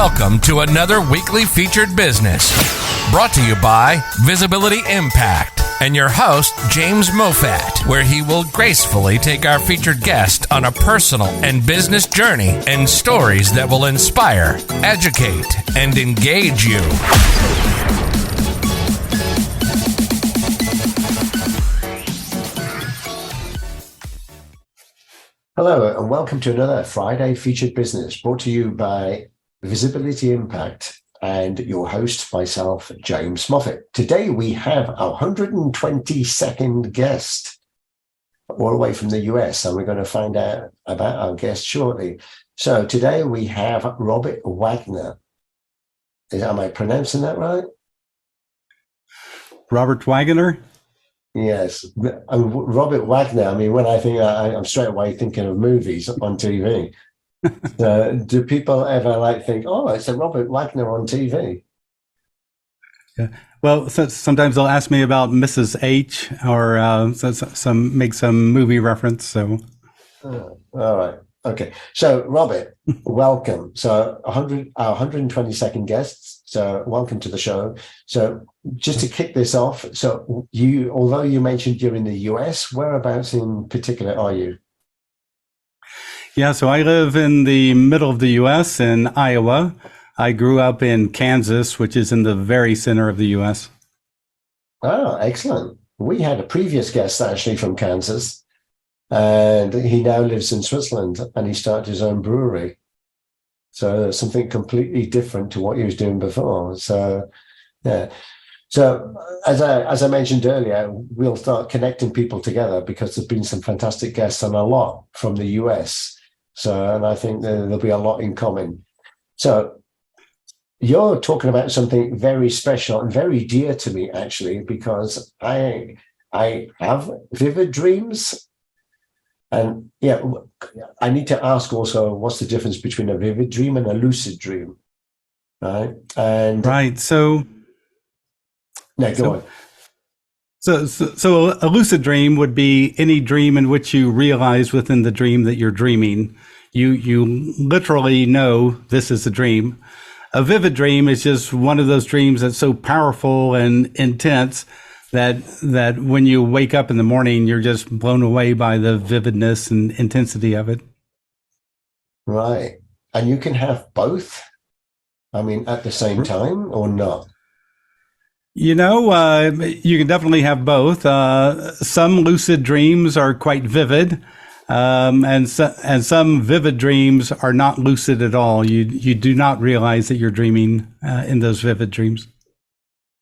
Welcome to another weekly featured business brought to you by Visibility Impact and your host, James Moffat, where he will gracefully take our featured guest on a personal and business journey and stories that will inspire, educate, and engage you. Hello, and welcome to another Friday featured business brought to you by Visibility Impact and your host, myself, James Moffat. Today we have our 122nd guest all the way from the US, and we're going to find out about our guest shortly. So today we have Robert Waggoner. Am I pronouncing that right? Robert Waggoner? Yes. Robert Waggoner, I mean, when I think, I'm straight away thinking of movies on TV. Do people ever think, oh, it's a Robert Waggoner on TV? Yeah. Well, sometimes they'll ask me about Mrs. H or make some movie reference. So, all right, okay. So, Robert, welcome. So, our 122nd guests. So, welcome to the show. So, just to kick this off, so although you mentioned you're in the US, whereabouts in particular are you? Yeah, so I live in the middle of the U.S. in Iowa. I grew up in Kansas, which is in the very center of the U.S. Oh, excellent. We had a previous guest actually from Kansas, and he now lives in Switzerland, and he started his own brewery. So something completely different to what he was doing before. So, yeah. So as I mentioned earlier, we'll start connecting people together because there's been some fantastic guests and a lot from the US. So, and I think there'll be a lot in common. So you're talking about something very special and very dear to me, actually, because I have vivid dreams. And yeah, I need to ask also, what's the difference between a vivid dream and a lucid dream? Right. And right. So go on. So a lucid dream would be any dream in which you realize within the dream that you're dreaming. You literally know this is a dream. A vivid dream is just one of those dreams that's so powerful and intense that when you wake up in the morning, you're just blown away by the vividness and intensity of it. Right. And you can have both? I mean, at the same time or not? You know, you can definitely have both. Some lucid dreams are quite vivid, and some vivid dreams are not lucid at all. You do not realize that you're dreaming in those vivid dreams.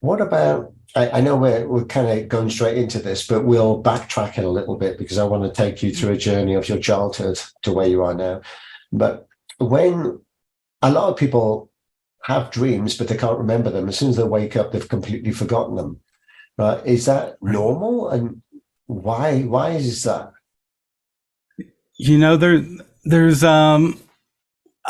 What about, I know we're kind of going straight into this, but we'll backtrack it a little bit because I want to take you through a journey of your childhood to where you are now. But when a lot of people have dreams, but they can't remember them. As soon as they wake up, they've completely forgotten them. Right? Is that normal? And why is that? You know, there's a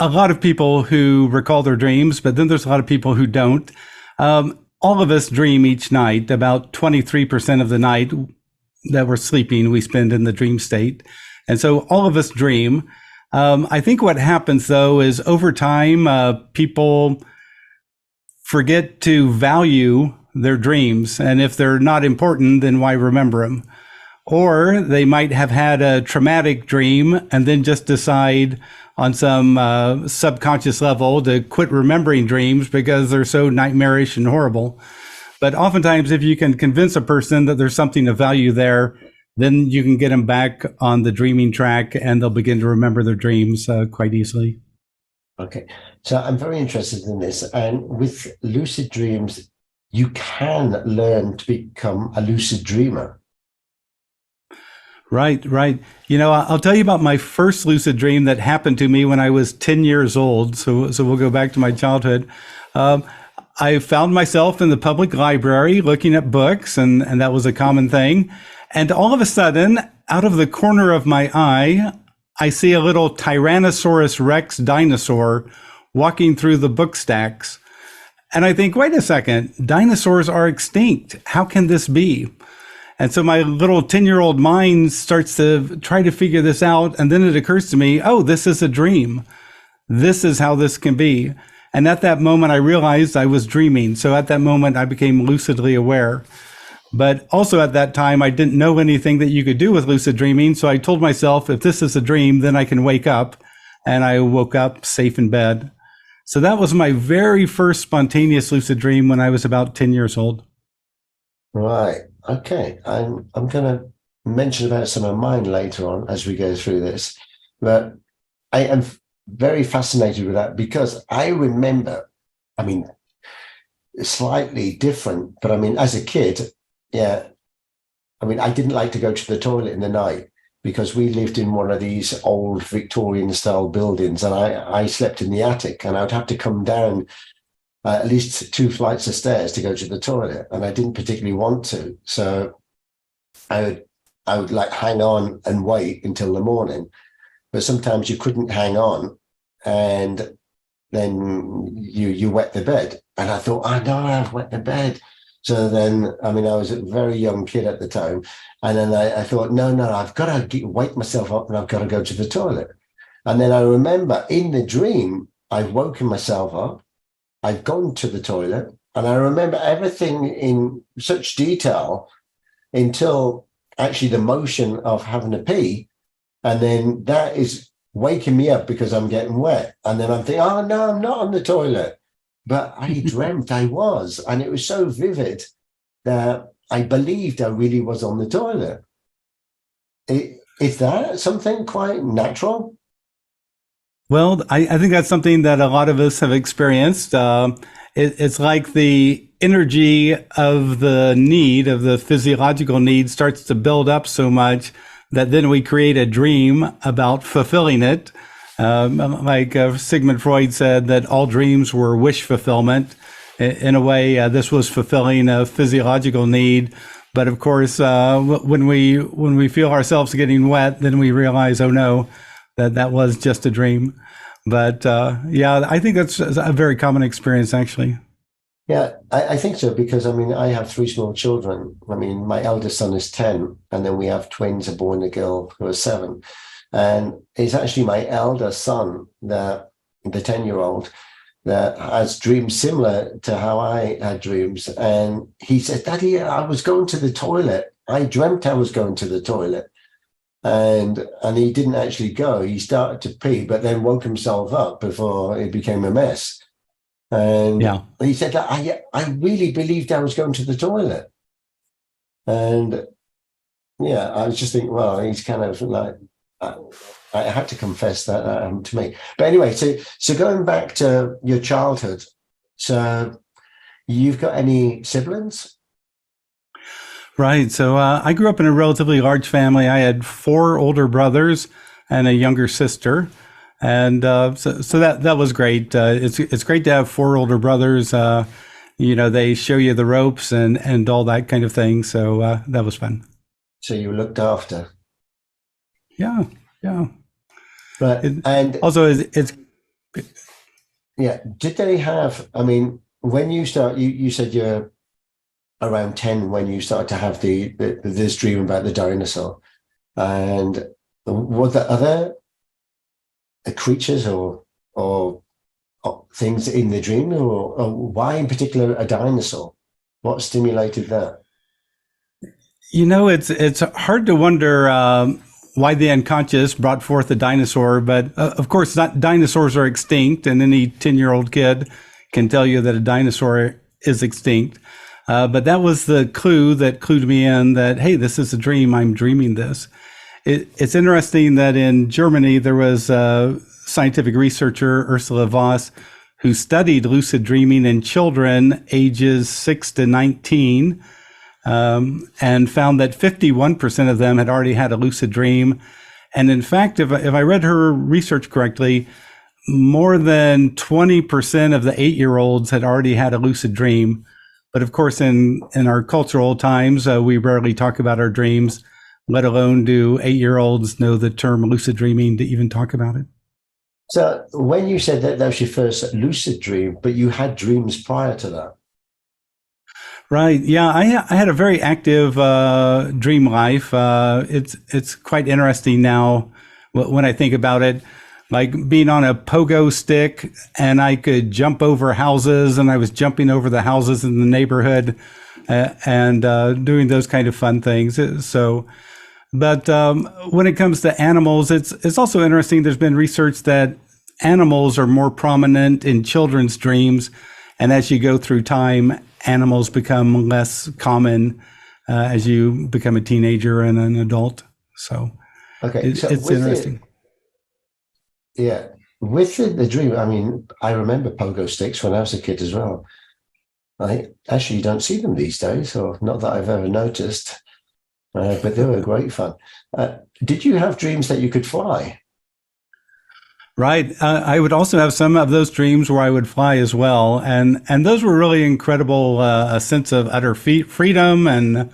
lot of people who recall their dreams, but then there's a lot of people who don't. All of us dream each night. About 23% of the night that we're sleeping, we spend in the dream state. And so all of us dream. I think what happens, though, is over time, people forget to value their dreams. And if they're not important, then why remember them? Or they might have had a traumatic dream and then just decide on some subconscious level to quit remembering dreams because they're so nightmarish and horrible. But oftentimes, if you can convince a person that there's something of value there, then you can get them back on the dreaming track and they'll begin to remember their dreams quite easily. Okay. So I'm very interested in this. And with lucid dreams, you can learn to become a lucid dreamer. Right. You know, I'll tell you about my first lucid dream that happened to me when I was 10 years old. So we'll go back to my childhood. I found myself in the public library looking at books, and that was a common thing. And all of a sudden, out of the corner of my eye, I see a little Tyrannosaurus Rex dinosaur walking through the book stacks. And I think, wait a second, dinosaurs are extinct. How can this be? And so my little 10-year-old mind starts to try to figure this out. And then it occurs to me, oh, this is a dream. This is how this can be. And at that moment, I realized I was dreaming. So at that moment, I became lucidly aware. But also at that time, I didn't know anything that you could do with lucid dreaming. So I told myself, if this is a dream, then I can wake up. And I woke up safe in bed. So that was my very first spontaneous lucid dream when I was about 10 years old. Right. Okay. I'm going to mention about some of mine later on as we go through this. But I am very fascinated with that because I remember, I mean, slightly different, but I mean, as a kid, yeah, I mean, I didn't like to go to the toilet in the night because we lived in one of these old Victorian style buildings and I slept in the attic and I would have to come down at least 2 flights of stairs to go to the toilet. And I didn't particularly want to. So I would like hang on and wait until the morning. But sometimes you couldn't hang on and then you wet the bed. And I thought, oh no, I've wet the bed. So then, I mean, I was a very young kid at the time. And then I thought, no, I've got to wake myself up and I've got to go to the toilet. And then I remember in the dream, I've woken myself up, I've gone to the toilet, and I remember everything in such detail until actually the motion of having a pee. And then that is waking me up because I'm getting wet. And then I'm thinking, oh no, I'm not on the toilet. But I dreamt I was, and it was so vivid that I believed I really was on the toilet. Is that something quite natural? Well, I think that's something that a lot of us have experienced. It's like the energy of the need, of the physiological need, starts to build up so much that then we create a dream about fulfilling it. Sigmund Freud said that all dreams were wish fulfillment. In a way, this was fulfilling a physiological need. But of course, when we feel ourselves getting wet, then we realize, oh no, that was just a dream. But yeah, I think that's a very common experience, actually. Yeah, I think so, because I mean, I have 3 small children. I mean, my eldest son is 10, and then we have twins, a boy and a girl who are 7. And it's actually my elder son, the 10-year-old, that has dreams similar to how I had dreams. And he said, Daddy, I was going to the toilet. I dreamt I was going to the toilet. And he didn't actually go. He started to pee, but then woke himself up before it became a mess. And yeah, he said that I really believed I was going to the toilet. And yeah, I was just thinking, well, he's kind of like, I had to confess that happened to me. But anyway, so going back to your childhood, so you've got any siblings? Right. So I grew up in a relatively large family. I had 4 older brothers and a younger sister. And so that was great. It's great to have 4 older brothers. They show you the ropes and all that kind of thing. So that was fun. So you were looked after. Yeah. But and also it's yeah. Did they have? I mean, when you start, you said you're around 10 when you started to have this dream about the dinosaur, and were there other creatures or things in the dream, or why in particular a dinosaur? What stimulated that? It's hard to wonder why the unconscious brought forth a dinosaur, but of course, not dinosaurs are extinct, and any 10-year-old kid can tell you that a dinosaur is extinct. But that was the clue that clued me in that, hey, this is a dream. I'm dreaming this. It's interesting that in Germany, there was a scientific researcher, 𝗙𝗓𝗏, who studied lucid dreaming in children ages 6 to 19, and found that 51% of them had already had a lucid dream. And in fact, if I read her research correctly, more than 20% of the 8-year-olds had already had a lucid dream. But of course, in our cultural times, we rarely talk about our dreams, let alone do 8-year-olds know the term lucid dreaming to even talk about it. So when you said that was your first lucid dream, but you had dreams prior to that. Right. Yeah, I had a very active dream life. It's quite interesting now when I think about it. like being on a pogo stick, and I could jump over houses, and I was jumping over the houses in the neighborhood, and doing those kind of fun things. But when it comes to animals, it's also interesting. There's been research that animals are more prominent in children's dreams, and as you go through time, animals become less common as you become a teenager and an adult. So, okay, so it's interesting. With the dream, I mean, I remember pogo sticks when I was a kid as well. I actually don't see them these days, or not that I've ever noticed, but they were great fun. Did you have dreams that you could fly? Right. I would also have some of those dreams where I would fly as well. And those were really incredible, a sense of utter freedom and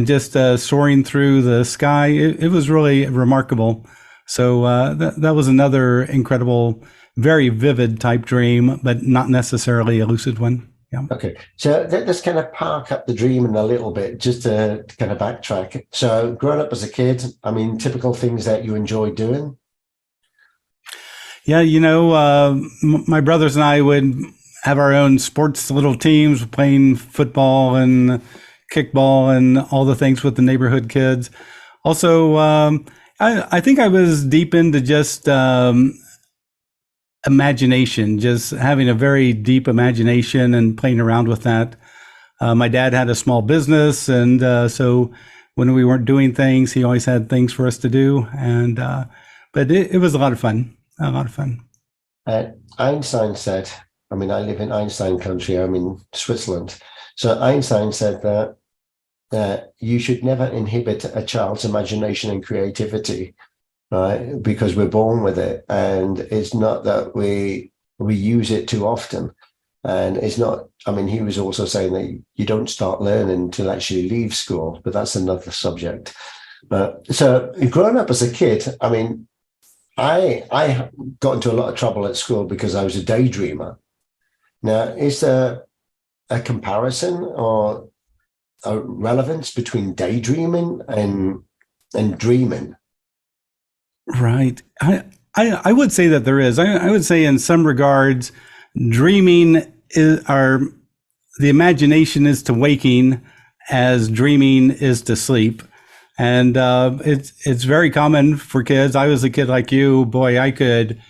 just soaring through the sky. It was really remarkable. So that was another incredible, very vivid type dream, but not necessarily a lucid one. Yeah. Okay. So let's kind of park up the dream in a little bit, just to kind of backtrack. So growing up as a kid, I mean, typical things that you enjoy doing? Yeah, my brothers and I would have our own sports little teams, playing football and kickball and all the things with the neighborhood kids. Also, I think I was deep into just imagination, just having a very deep imagination and playing around with that. My dad had a small business, and so when we weren't doing things, he always had things for us to do. And but it was a lot of fun. A lot of fun. Einstein said, I mean, I live in Einstein country, I'm in Switzerland. So Einstein said that you should never inhibit a child's imagination and creativity, right? Because we're born with it. And it's not that we use it too often. And it's not, I mean, he was also saying that you don't start learning until actually leave school, but that's another subject. So growing up as a kid, I mean, I got into a lot of trouble at school because I was a daydreamer. Now, is there a comparison or a relevance between daydreaming and dreaming? Right. I would say that there is. I would say in some regards, dreaming the imagination is to waking as dreaming is to sleep. And it's very common for kids. I was a kid like you. Boy, I could,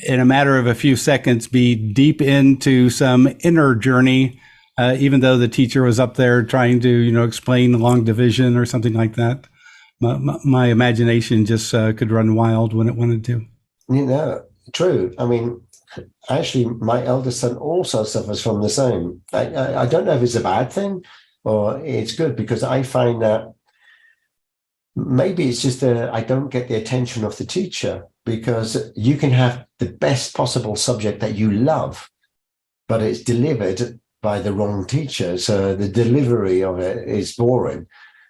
in a matter of a few seconds, be deep into some inner journey, even though the teacher was up there trying to, explain long division or something like that. My imagination just could run wild when it wanted to. True. I mean, actually, my eldest son also suffers from the same. I don't know if it's a bad thing or it's good, because I find that maybe it's just I don't get the attention of the teacher, because you can have the best possible subject that you love, but it's delivered by the wrong teacher. So the delivery of it is boring.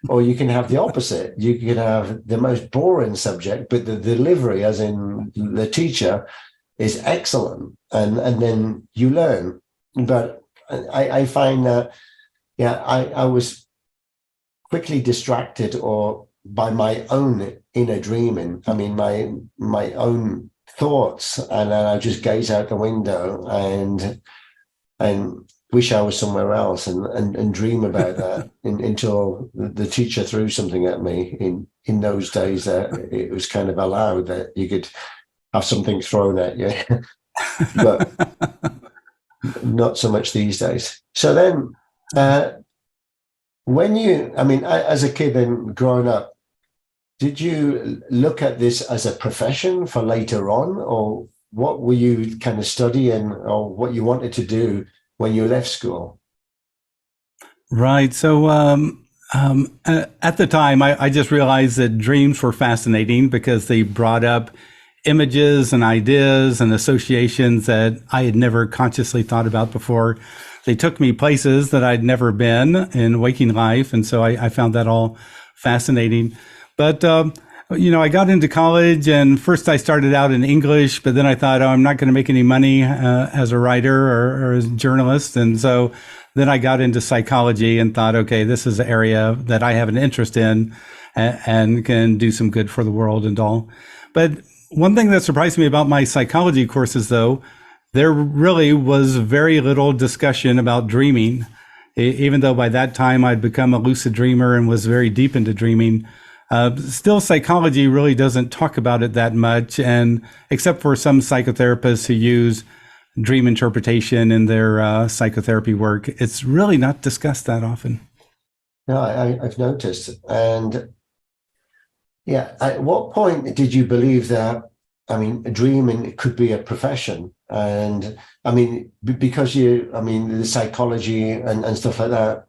Or you can have the opposite. You can have the most boring subject, but the delivery, as in the teacher, is excellent. And then you learn. But I find that, I was quickly distracted by my own inner dreaming. I mean, my own thoughts, and then I just gaze out the window and wish I was somewhere else and dream about that until the teacher threw something at me. In those days, that it was kind of allowed that you could have something thrown at you, but not so much these days. So then, as a kid and growing up, did you look at this as a profession for later on, or what were you kind of studying, or what you wanted to do when you left school? Right. So at the time, I just realized that dreams were fascinating because they brought up images and ideas and associations that I had never consciously thought about before. They took me places that I'd never been in waking life. And so I found that all fascinating. But, I got into college, and first I started out in English, but then I thought, I'm not going to make any money as a writer or as a journalist. And so then I got into psychology and thought, okay, this is an area that I have an interest in and can do some good for the world and all. But one thing that surprised me about my psychology courses, though, there really was very little discussion about dreaming. Even though by that time I'd become a lucid dreamer and was very deep into dreaming, still psychology really doesn't talk about it that much. And except for some psychotherapists who use dream interpretation in their psychotherapy work, it's really not discussed that often. No, I've noticed. And yeah, at what point did you believe that, I mean, dreaming could be a profession? And I mean, because the psychology and stuff like that,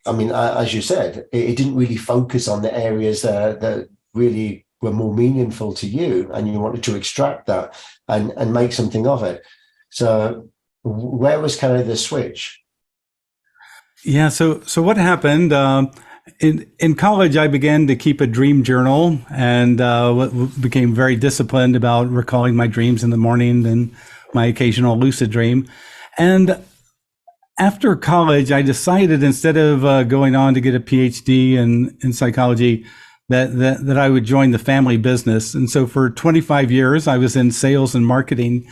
I mean, as you said, it didn't really focus on the areas that really were more meaningful to you, and you wanted to extract that and make something of it. So where was kind of the switch? Yeah, so what happened, in college, I began to keep a dream journal and became very disciplined about recalling my dreams in the morning and my occasional lucid dream. And after college, I decided, instead of going on to get a PhD in psychology, that I would join the family business. And so for 25 years, I was in sales and marketing.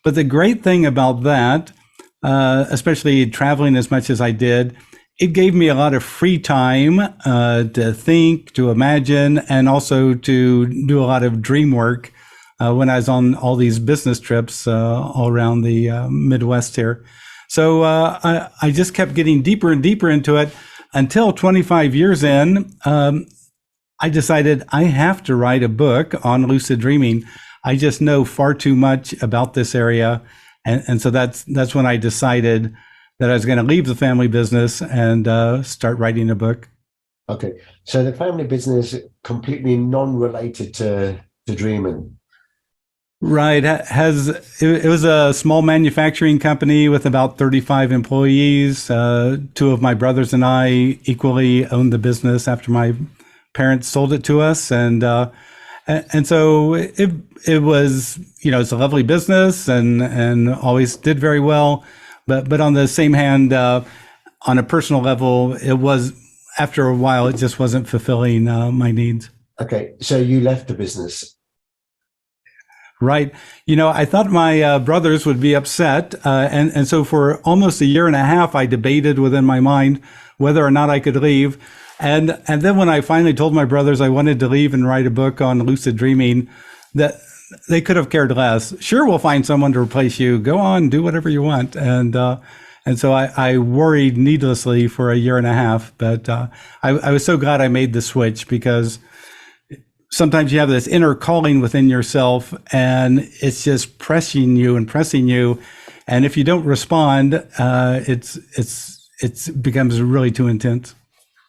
But the great thing about that, especially traveling as much as I did, it gave me a lot of free time to think, to imagine, and also to do a lot of dream work when I was on all these business trips all around the Midwest here. So I just kept getting deeper and deeper into it until 25 years in, I decided I have to write a book on lucid dreaming. I just know far too much about this area. And so that's when I decided that I was going to leave the family business and start writing a book. Okay. So the family business completely non-related to dreaming. Right. It was a small manufacturing company with about 35 employees. Two of my brothers and I equally owned the business after my parents sold it to us. And so it was, it's a lovely business and always did very well. But on the same hand, on a personal level, it was, after a while, it just wasn't fulfilling my needs. Okay. So you left the business. Right. I thought my brothers would be upset. And so for almost a year and a half, I debated within my mind whether or not I could leave. And then when I finally told my brothers I wanted to leave and write a book on lucid dreaming, that they could have cared less. Sure, we'll find someone to replace you. Go on, do whatever you want. And so I worried needlessly for a year and a half. But I was so glad I made the switch, because sometimes you have this inner calling within yourself and it's just pressing you. And if you don't respond, it becomes really too intense.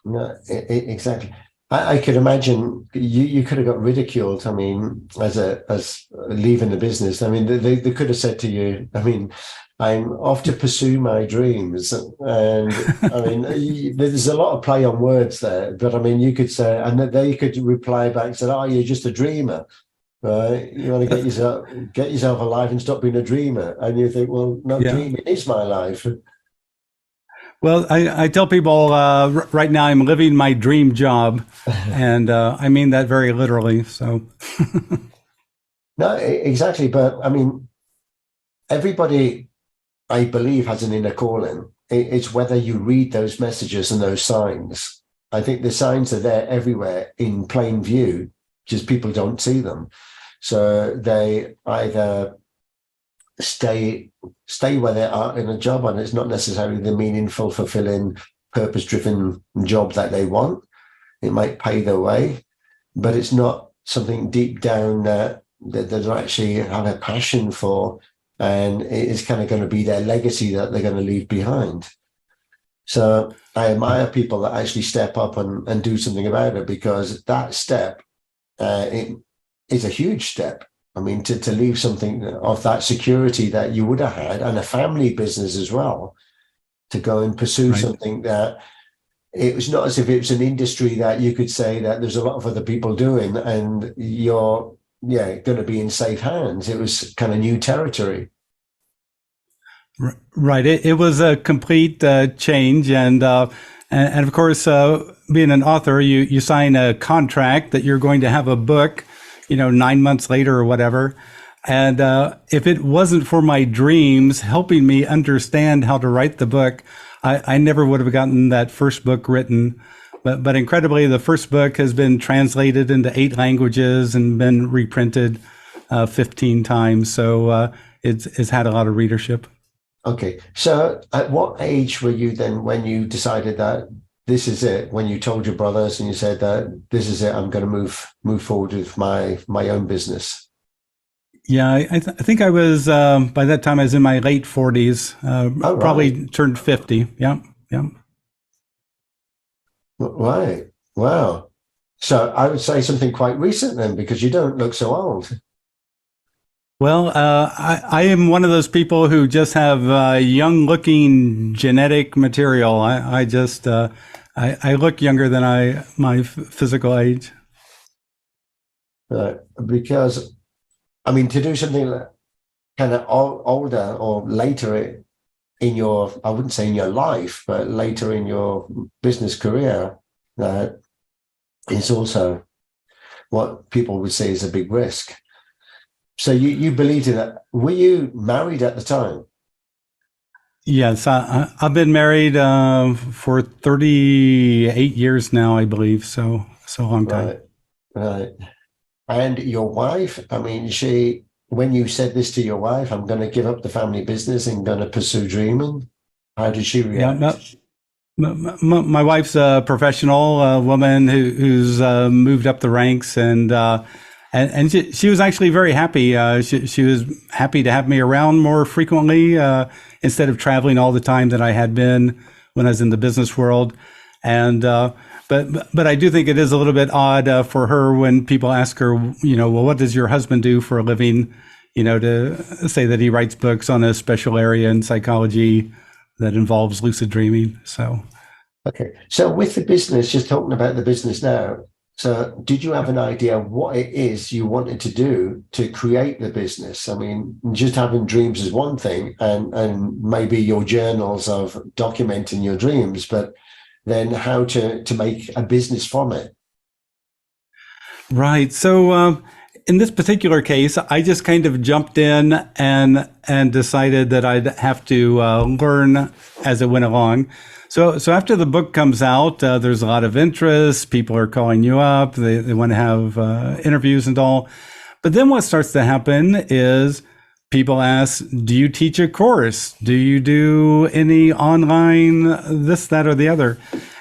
No, exactly. I could imagine you could have got ridiculed. I mean, as leaving the business. I mean, they could have said to you, I mean, I'm off to pursue my dreams. And I mean, there's a lot of play on words there, but I mean, you could say, and they could reply back and say, oh, you're just a dreamer, right? You want to get yourself alive and stop being a dreamer. And you think, well, no, yeah. Dreaming is my life. Well, I tell people right now I'm living my dream job, and I mean that very literally. So, no, exactly. But I mean, everybody, I believe, has an inner calling. It's whether you read those messages and those signs. I think the signs are there everywhere in plain view, just people don't see them. So they either stay where they are in a job, and it's not necessarily the meaningful, fulfilling, purpose-driven job that they want. It might pay their way, but it's not something deep down that they actually have a passion for, and it is kind of going to be their legacy that they're going to leave behind. So I admire people that actually step up and do something about it, because that step it is a huge step. I mean, to leave something of that security that you would have had, and a family business as well, to go and pursue something that it was not as if it was an industry that you could say that there's a lot of other people doing and you're going to be in safe hands. It was kind of new territory. Right. It was a complete change. And of course, being an author, you sign a contract that you're going to have a book 9 months later or whatever. And if it wasn't for my dreams helping me understand how to write the book, I never would have gotten that first book written. But incredibly, the first book has been translated into 8 languages and been reprinted 15 times. So it's had a lot of readership. Okay. So at what age were you then when you decided that this is it? When you told your brothers and you said that this is it, I'm going to move forward with my own business? Yeah, I think I was, by that time I was in my late 40s, probably turned 50. Yeah. Right. Wow. So I would say something quite recent then, because you don't look so old. Well, I am one of those people who just have young looking genetic material. I just, I look younger than my physical age. Because, I mean, to do something kind of older or later in your, I wouldn't say in your life, but later in your business career, is also what people would say is a big risk. So you believed in that. Were you married at the time? Yes, I've been married for 38 years now, I believe. So a long time. Right. And your wife, I mean, when you said this to your wife, I'm going to give up the family business and going to pursue dreaming, how did she react? Yeah, my wife's a professional woman who's moved up the ranks, and she was actually very happy. She was happy to have me around more frequently instead of traveling all the time that I had been when I was in the business world. And but I do think it is a little bit odd for her when people ask her, well, what does your husband do for a living? To say that he writes books on a special area in psychology that involves lucid dreaming. So, okay. So with the business, just talking about the business now. So did you have an idea what it is you wanted to do to create the business? I mean, just having dreams is one thing, and maybe your journals of documenting your dreams, but then how to make a business from it. Right. So in this particular case, I just kind of jumped in and decided that I'd have to learn as it went along. So after the book comes out, there's a lot of interest. People are calling you up. They want to have interviews and all. But then what starts to happen is people ask, do you teach a course? Do you do any online this, that, or the other?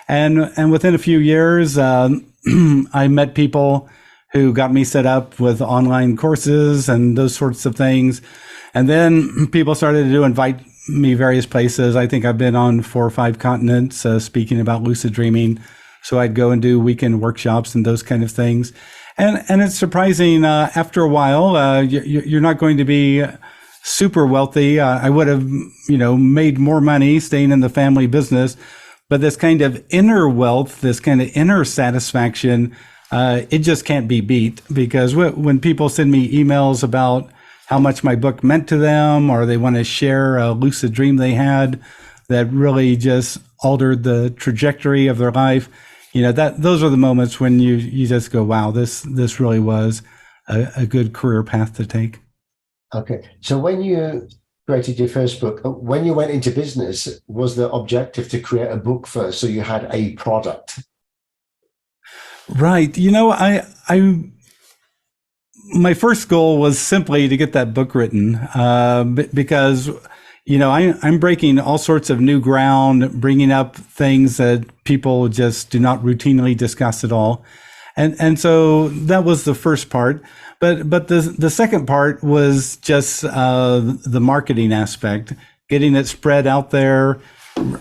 And within a few years, I met people who got me set up with online courses and those sorts of things. And then people started to invite me various places. I think I've been on 4 or 5 continents speaking about lucid dreaming. So I'd go and do weekend workshops and those kind of things. And it's surprising, after a while, you're not going to be super wealthy. I would have, made more money staying in the family business. But this kind of inner wealth, this kind of inner satisfaction, it just can't be beat, because when people send me emails about how much my book meant to them, or they want to share a lucid dream they had that really just altered the trajectory of their life, those are the moments when you just go, wow, this really was a good career path to take. Okay. So when you created your first book, when you went into business, was the objective to create a book first, so you had a product? Right. My first goal was simply to get that book written, because, I'm breaking all sorts of new ground, bringing up things that people just do not routinely discuss at all. And so that was the first part. But the second part was just the marketing aspect, getting it spread out there,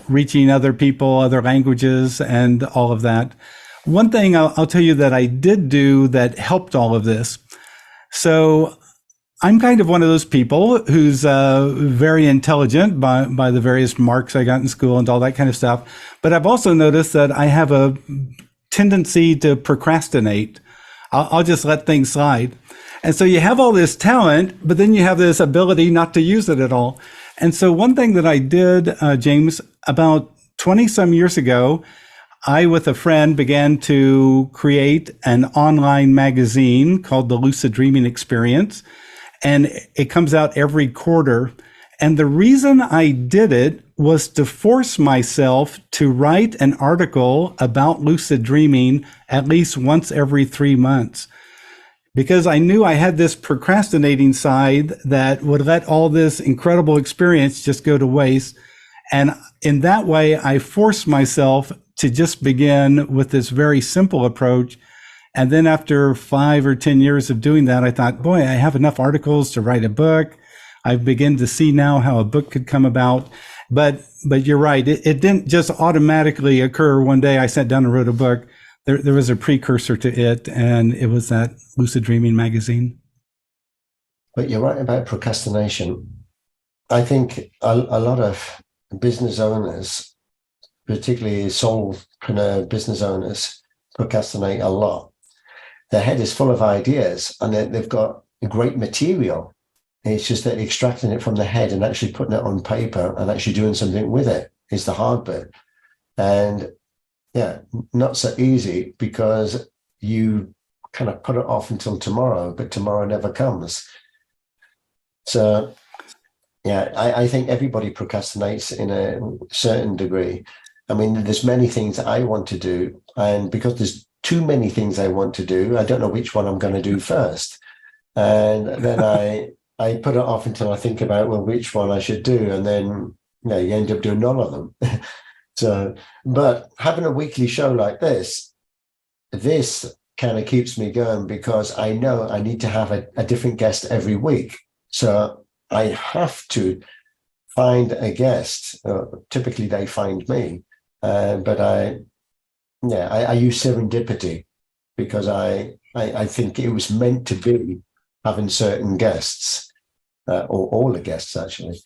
reaching other people, other languages, and all of that. One thing I'll tell you that I did do that helped all of this. So I'm kind of one of those people who's very intelligent by the various marks I got in school and all that kind of stuff. But I've also noticed that I have a tendency to procrastinate. I'll just let things slide. And so you have all this talent, but then you have this ability not to use it at all. And so one thing that I did, James, about 20 some years ago, I, with a friend, began to create an online magazine called the Lucid Dreaming Experience, and it comes out every quarter. And the reason I did it was to force myself to write an article about lucid dreaming at least once every 3 months, because I knew I had this procrastinating side that would let all this incredible experience just go to waste. And in that way, I forced myself to just begin with this very simple approach. And then after 5 or 10 years of doing that, I thought, boy, I have enough articles to write a book. I begin to see now how a book could come about. But you're right. It didn't just automatically occur one day I sat down and wrote a book. There was a precursor to it, and it was that Lucid Dreaming magazine. But you're right about procrastination. I think a lot of business owners, particularly solopreneur business owners, procrastinate a lot. Their head is full of ideas and they've got great material. It's just that extracting it from the head and actually putting it on paper and actually doing something with it is the hard bit. And yeah, not so easy, because you kind of put it off until tomorrow, but tomorrow never comes. So yeah, I think everybody procrastinates in a certain degree. I mean, there's many things that I want to do, and because there's too many things I want to do, I don't know which one I'm going to do first. And then I put it off until I think about, well, which one I should do. And then, you end up doing none of them. So, but having a weekly show like this kind of keeps me going, because I know I need to have a different guest every week. So I have to find a guest. Typically they find me, but I use serendipity, because I think it was meant to be having certain guests, or all the guests actually.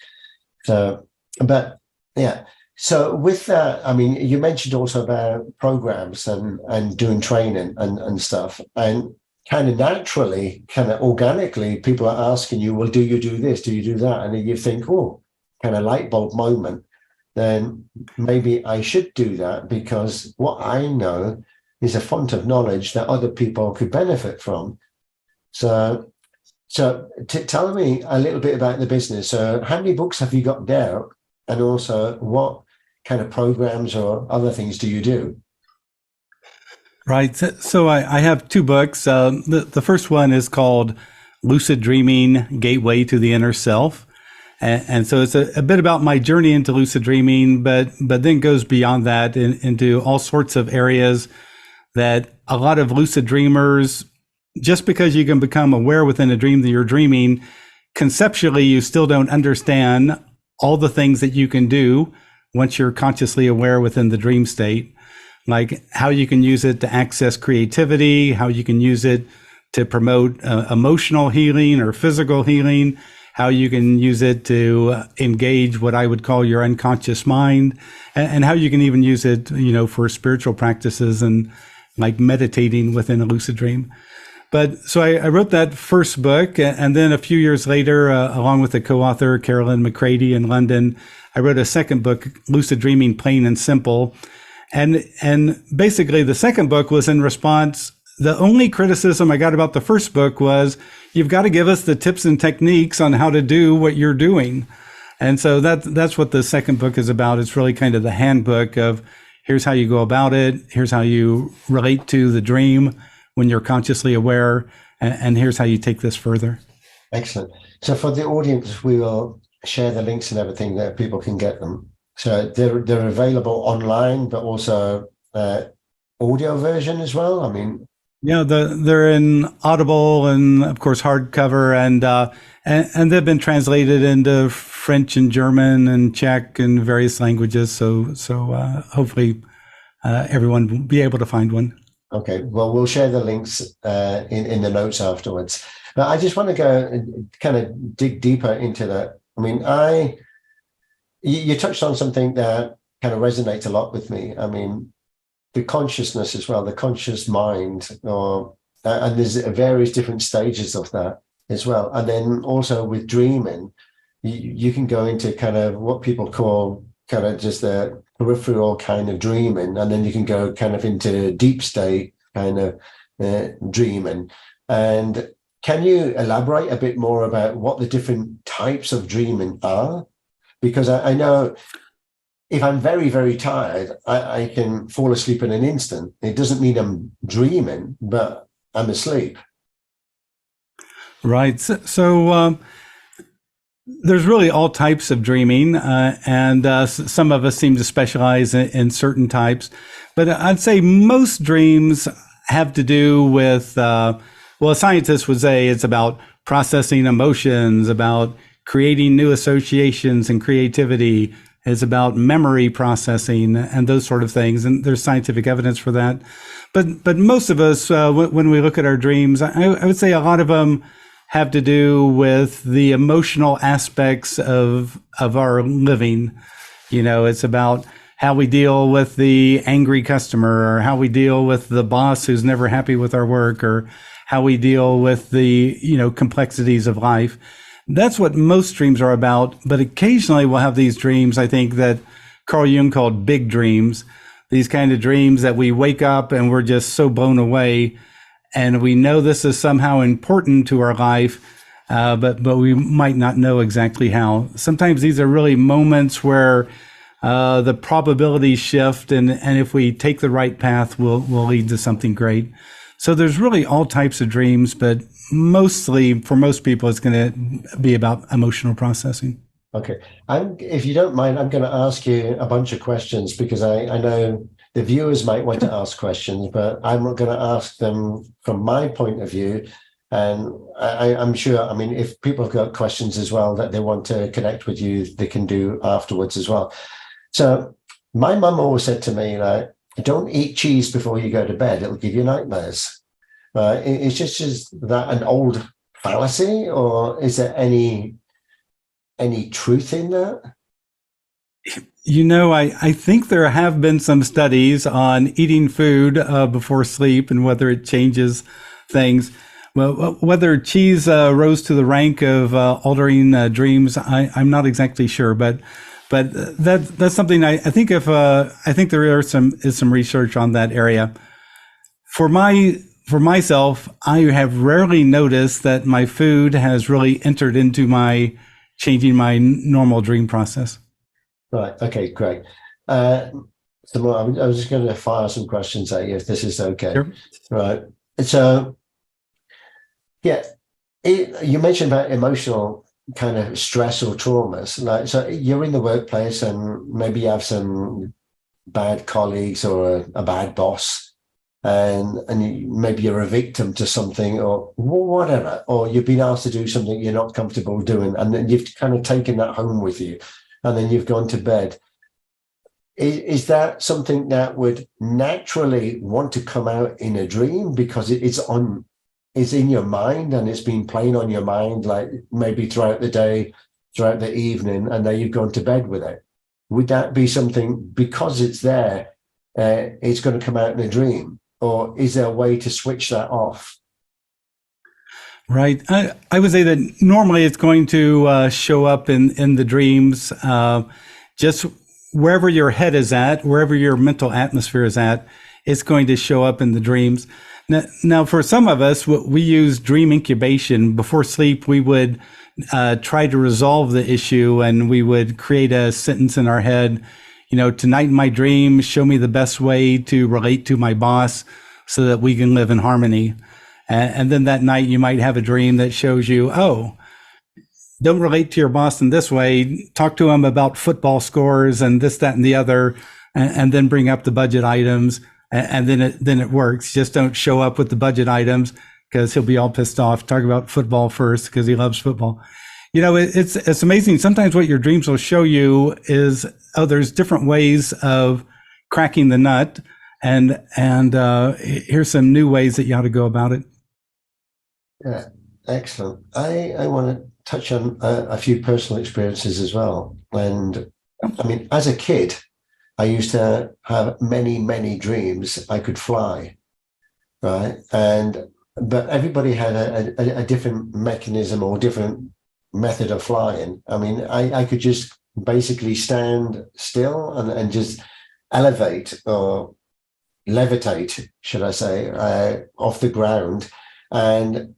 So, but yeah. So with that, I mean, you mentioned also about programs and doing training and stuff, and kind of naturally, kind of organically, people are asking you, well, do you do this? Do you do that? And then you think, oh, kind of light bulb moment, then maybe I should do that, because what I know is a font of knowledge that other people could benefit from. So tell me a little bit about the business. So how many books have you got there? And also, what kind of programs or other things do you do? Right. So I have 2 books. The first one is called Lucid Dreaming Gateway to the Inner Self. And so it's a bit about my journey into lucid dreaming, but then goes beyond that into all sorts of areas that a lot of lucid dreamers, just because you can become aware within a dream that you're dreaming, conceptually, you still don't understand all the things that you can do once you're consciously aware within the dream state, like how you can use it to access creativity, how you can use it to promote emotional healing or physical healing, how you can use it to engage what I would call your unconscious mind, and how you can even use it, for spiritual practices and like meditating within a lucid dream. But so I wrote that first book, and then a few years later, along with the co-author Caroline McCready in London, I wrote a second book, Lucid Dreaming Plain and Simple. And basically the second book was in response. The only criticism I got about the first book was, you've got to give us the tips and techniques on how to do what you're doing. And so that's what the second book is about. It's really kind of the handbook of, here's how you go about it. Here's how you relate to the dream when you're consciously aware, and here's how you take this further. Excellent. So for the audience, we will share the links and everything that people can get them. So they're available online, but also audio version as well. I mean, yeah, they're in Audible and of course hardcover, and they've been translated into French and German and Czech and various languages. So hopefully everyone will be able to find one. Okay, well, we'll share the links in the notes afterwards. But I just want to go and kind of dig deeper into that. I mean, you touched on something that kind of resonates a lot with me. I mean, the consciousness as well, the conscious mind, and there's various different stages of that as well. And then also with dreaming, you can go into kind of what people call kind of just a peripheral kind of dreaming, and then you can go kind of into deep state kind of dreaming. And can you elaborate a bit more about what the different types of dreaming are? Because I know if I'm very, very tired, I can fall asleep in an instant. It doesn't mean I'm dreaming, but I'm asleep. Right. So there's really all types of dreaming, and some of us seem to specialize in certain types. But I'd say most dreams have to do with, well, scientists would say it's about processing emotions, about creating new associations and creativity. It's about memory processing and those sort of things. And there's scientific evidence for that. But most of us, when we look at our dreams, I would say a lot of them have to do with the emotional aspects of our living. It's about how we deal with the angry customer, or how we deal with the boss who's never happy with our work, or how we deal with the, complexities of life. That's what most dreams are about. But occasionally we'll have these dreams, I think, that Carl Jung called big dreams, these kind of dreams that we wake up and we're just so blown away. And we know this is somehow important to our life, but we might not know exactly how. Sometimes these are really moments where the probabilities shift, and if we take the right path, we'll lead to something great. So there's really all types of dreams, but mostly for most people, it's going to be about emotional processing. Okay. If you don't mind, I'm going to ask you a bunch of questions, because I know the viewers might want to ask questions, but I'm not going to ask them from my point of view. And I'm sure, if people have got questions as well that they want to connect with you, they can do afterwards as well. So my mum always said to me, don't eat cheese before you go to bed. It'll give you nightmares. It's just that an old fallacy, or is there any truth in that? I think there have been some studies on eating food before sleep and whether it changes things. Well, whether cheese rose to the rank of altering dreams, I'm not exactly sure, but that's something I think there is some research on that area. For myself, I have rarely noticed that my food has really entered into changing my normal dream process. Right. Okay, great. So I was just going to fire some questions at you, if this is okay. Sure. Right. So, yeah, you mentioned about emotional kind of stress or traumas. So you're in the workplace and maybe you have some bad colleagues or a bad boss, and maybe you're a victim to something or whatever, or you've been asked to do something you're not comfortable doing, and then you've kind of taken that home with you, and then you've gone to bed. Is that something that would naturally want to come out in a dream because it's in your mind and it's been playing on your mind, like maybe throughout the day, throughout the evening, and then you've gone to bed with it? Would that be something, because it's there, it's going to come out in a dream? Or is there a way to switch that off? Right. I would say that normally it's going to show up in the dreams, just wherever your head is at, wherever your mental atmosphere is at, it's going to show up in the dreams. Now, for some of us, we use dream incubation. Before sleep, we would try to resolve the issue, and we would create a sentence in our head. Tonight in my dream, show me the best way to relate to my boss so that we can live in harmony. And then that night you might have a dream that shows you, don't relate to your boss in this way. Talk to him about football scores and this, that, and the other, and then bring up the budget items. And then it works. Just don't show up with the budget items because he'll be all pissed off. Talk about football first because he loves football. It's amazing. Sometimes what your dreams will show you is, there's different ways of cracking the nut, and here's some new ways that you ought to go about it. Yeah, excellent. I want to touch on a few personal experiences as well. And as a kid, I used to have many, many dreams I could fly, right? But everybody had a different mechanism or different method of flying. I could just basically stand still and just elevate or levitate, should I say, off the ground. And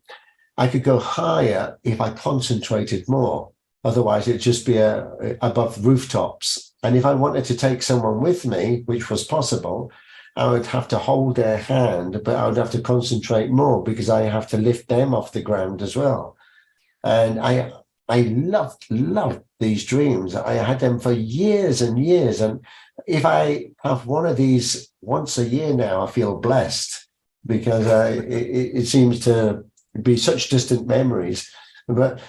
I could go higher if I concentrated more. Otherwise, it'd just be above rooftops. And if I wanted to take someone with me, which was possible, I would have to hold their hand, but I would have to concentrate more because I have to lift them off the ground as well. And I loved these dreams. I had them for years and years. And if I have one of these once a year now, I feel blessed because it seems to be such distant memories. But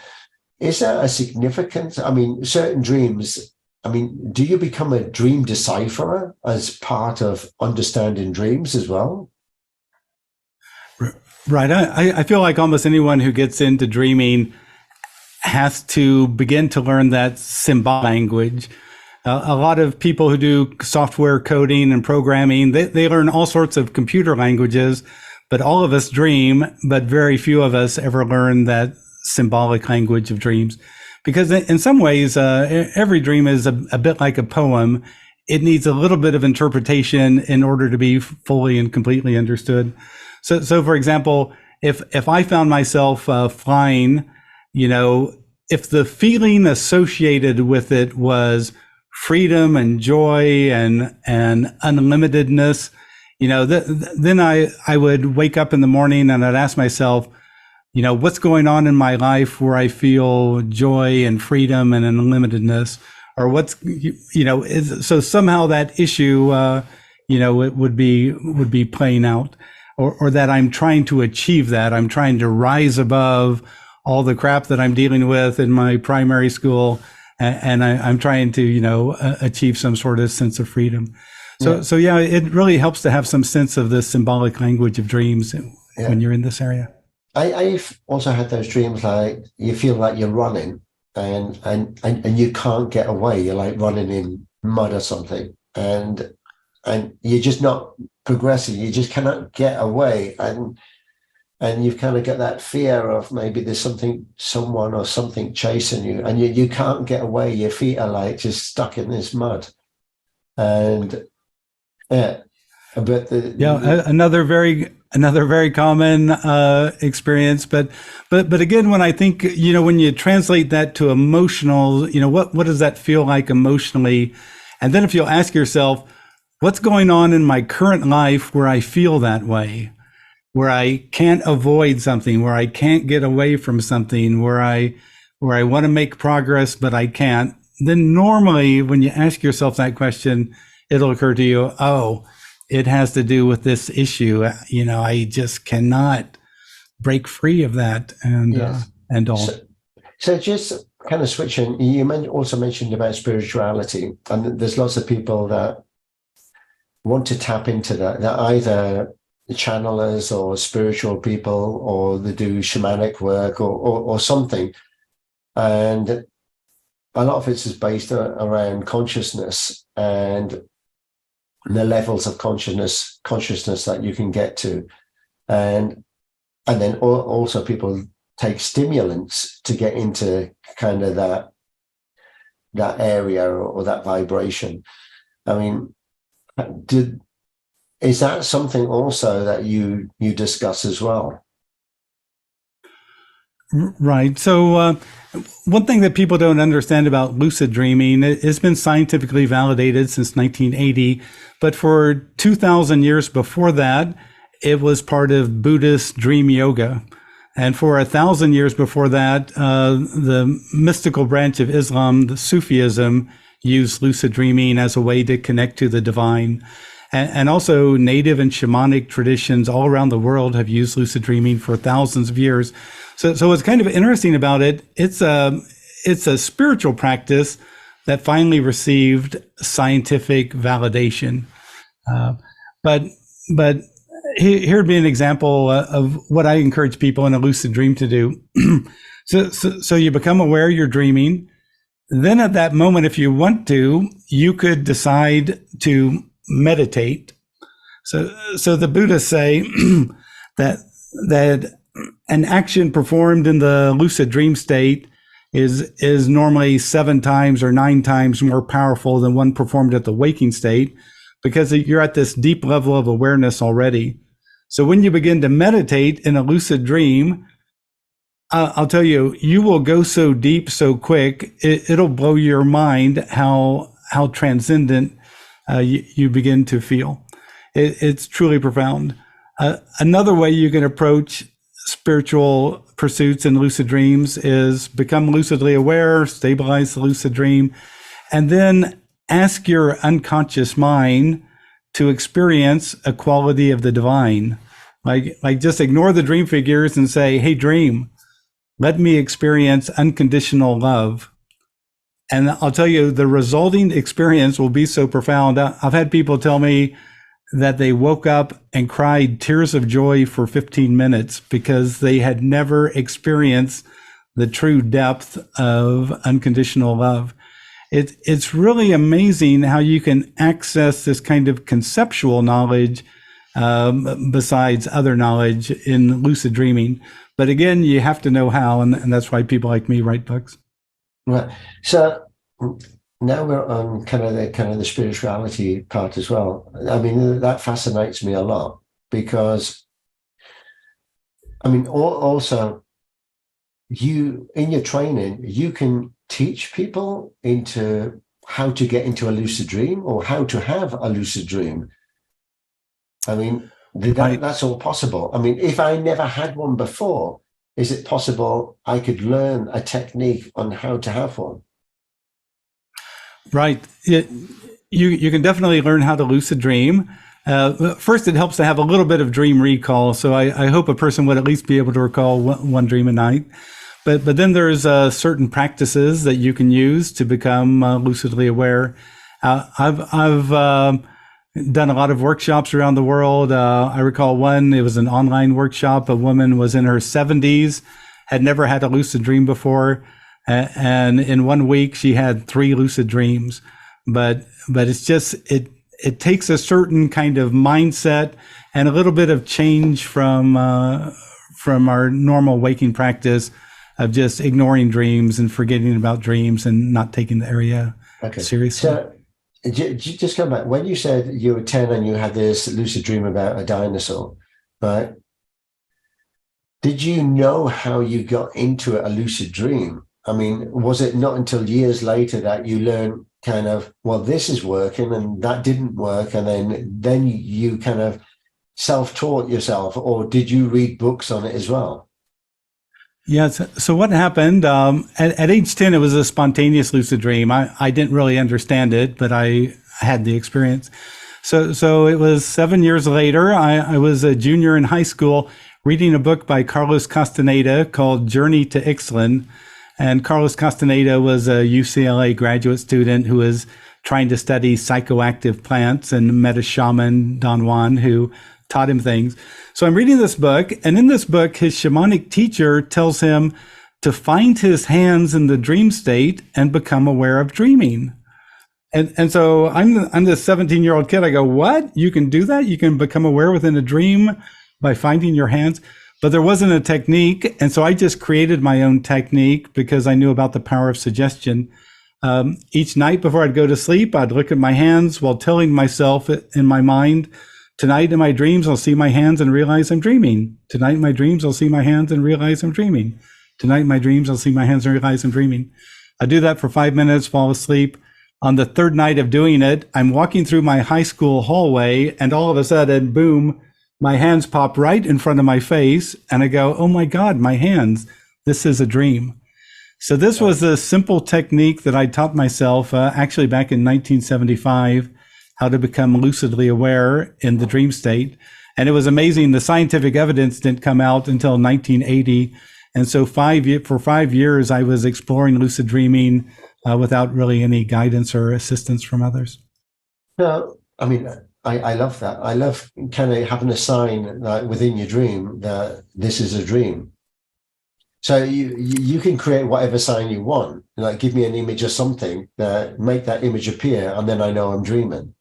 is there a significance? I mean, certain dreams, I mean, do you become a dream decipherer as part of understanding dreams as well? Right. I feel like almost anyone who gets into dreaming has to begin to learn that symbolic language. A lot of people who do software coding and programming, they learn all sorts of computer languages, but all of us dream, but very few of us ever learn that symbolic language of dreams. Because in some ways, every dream is a bit like a poem. It needs a little bit of interpretation in order to be fully and completely understood. So for example, if I found myself flying, if the feeling associated with it was freedom and joy and unlimitedness, then I would wake up in the morning and I'd ask myself, what's going on in my life where I feel joy and freedom and unlimitedness, or so somehow that issue, it would be playing out, or that I'm trying to achieve that. I'm trying to rise above all the crap that I'm dealing with in my primary school. And I'm trying to, achieve some sort of sense of freedom. So it really helps to have some sense of the symbolic language of dreams when you're in this area. I've also had those dreams like you feel like you're running and you can't get away. You're like running in mud or something, and you're just not progressing. You just cannot get away, and you've kind of got that fear of maybe there's someone or something chasing you, and you can't get away. Your feet are like just stuck in this mud, and another very common experience. But again, when I think, when you translate that to emotional, what does that feel like emotionally? And then if you'll ask yourself, what's going on in my current life where I feel that way, where I can't avoid something, where I can't get away from something, where I want to make progress, but I can't, then normally when you ask yourself that question, it'll occur to you, oh, it has to do with this issue. I just cannot break free of that and all. So just kind of switching, you also mentioned about spirituality, and there's lots of people that want to tap into that. They're either channelers or spiritual people, or they do shamanic work or something. And a lot of it is based around consciousness and the levels of consciousness that you can get to. And then also people take stimulants to get into kind of that area or that vibration. I mean, is that something also that you discuss as well? Right. So one thing that people don't understand about lucid dreaming, it's been scientifically validated since 1980, but for 2,000 years before that, it was part of Buddhist dream yoga. And for 1,000 years before that, the mystical branch of Islam, the Sufism, used lucid dreaming as a way to connect to the divine. And also native and shamanic traditions all around the world have used lucid dreaming for thousands of years. So what's kind of interesting about it, it's a spiritual practice that finally received scientific validation. But here'd be an example of what I encourage people in a lucid dream to do. So you become aware you're dreaming. Then at that moment, if you want to, you could decide to meditate. So the Buddhists say that an action performed in the lucid dream state is normally 7 times or 9 times more powerful than one performed at the waking state, because you're at this deep level of awareness already. So when you begin to meditate in a lucid dream, I'll tell you, you will go so deep so quick, it'll blow your mind how transcendent you begin to feel. It's truly profound. Another way you can approach spiritual pursuits in lucid dreams is become lucidly aware, stabilize the lucid dream, and then ask your unconscious mind to experience a quality of the divine. Like just ignore the dream figures and say, hey, dream, let me experience unconditional love. And I'll tell you, the resulting experience will be so profound. I've had people tell me that they woke up and cried tears of joy for 15 minutes because they had never experienced the true depth of unconditional love. It's really amazing how you can access this kind of conceptual knowledge besides other knowledge in lucid dreaming. But again, you have to know how, and that's why people like me write books. Right. So now we're on kind of the spirituality part as well. I mean, that fascinates me a lot because, I mean, also you in your training, you can teach people into how to get into a lucid dream or how to have a lucid dream. I mean, that's all possible. I mean, if I never had one before, is it possible I could learn a technique on how to have one? Right. You can definitely learn how to lucid dream. First, it helps to have a little bit of dream recall. So I hope a person would at least be able to recall one dream a night. But then there's certain practices that you can use to become lucidly aware. I've done a lot of workshops around the world. I recall one, it was an online workshop. A woman was in her 70s, had never had a lucid dream before. And in 1 week, she had 3 lucid dreams. But it's just, it takes a certain kind of mindset and a little bit of change from our normal waking practice of just ignoring dreams and forgetting about dreams and not taking the area seriously. So, just come back. When you said you were 10 and you had this lucid dream about a dinosaur, right? Did you know how you got into a lucid dream? I mean, was it not until years later that you learned kind of, well, this is working and that didn't work, and then you kind of self-taught yourself, or did you read books on it as well? Yes. So what happened, at age 10, it was a spontaneous lucid dream. I didn't really understand it, but I had the experience. So it was 7 years later. I was a junior in high school reading a book by Carlos Castaneda called Journey to Ixtlan. And Carlos Castaneda was a UCLA graduate student who was trying to study psychoactive plants, and met a shaman, Don Juan, who taught him things. So I'm reading this book, and in this book, his shamanic teacher tells him to find his hands in the dream state and become aware of dreaming. And so I'm this 17-year-old kid. I go, what? You can do that? You can become aware within a dream by finding your hands? But there wasn't a technique. And so I just created my own technique because I knew about the power of suggestion. Each night before I'd go to sleep, I'd look at my hands while telling myself in my mind, tonight in my dreams, I'll see my hands and realize I'm dreaming. Tonight in my dreams, I'll see my hands and realize I'm dreaming. Tonight in my dreams, I'll see my hands and realize I'm dreaming. I do that for 5 minutes, fall asleep. On the third night of doing it, I'm walking through my high school hallway, and all of a sudden, boom, my hands pop right in front of my face. And I go, oh my God, my hands, this is a dream. So this was a simple technique that I taught myself actually back in 1975, how to become lucidly aware in the dream state. And it was amazing. The scientific evidence didn't come out until 1980. And so for 5 years, I was exploring lucid dreaming without really any guidance or assistance from others. No, I mean, I love that. I love kind of having a sign within your dream that this is a dream. So you can create whatever sign you want, like give me an image of something, make that image appear, and then I know I'm dreaming.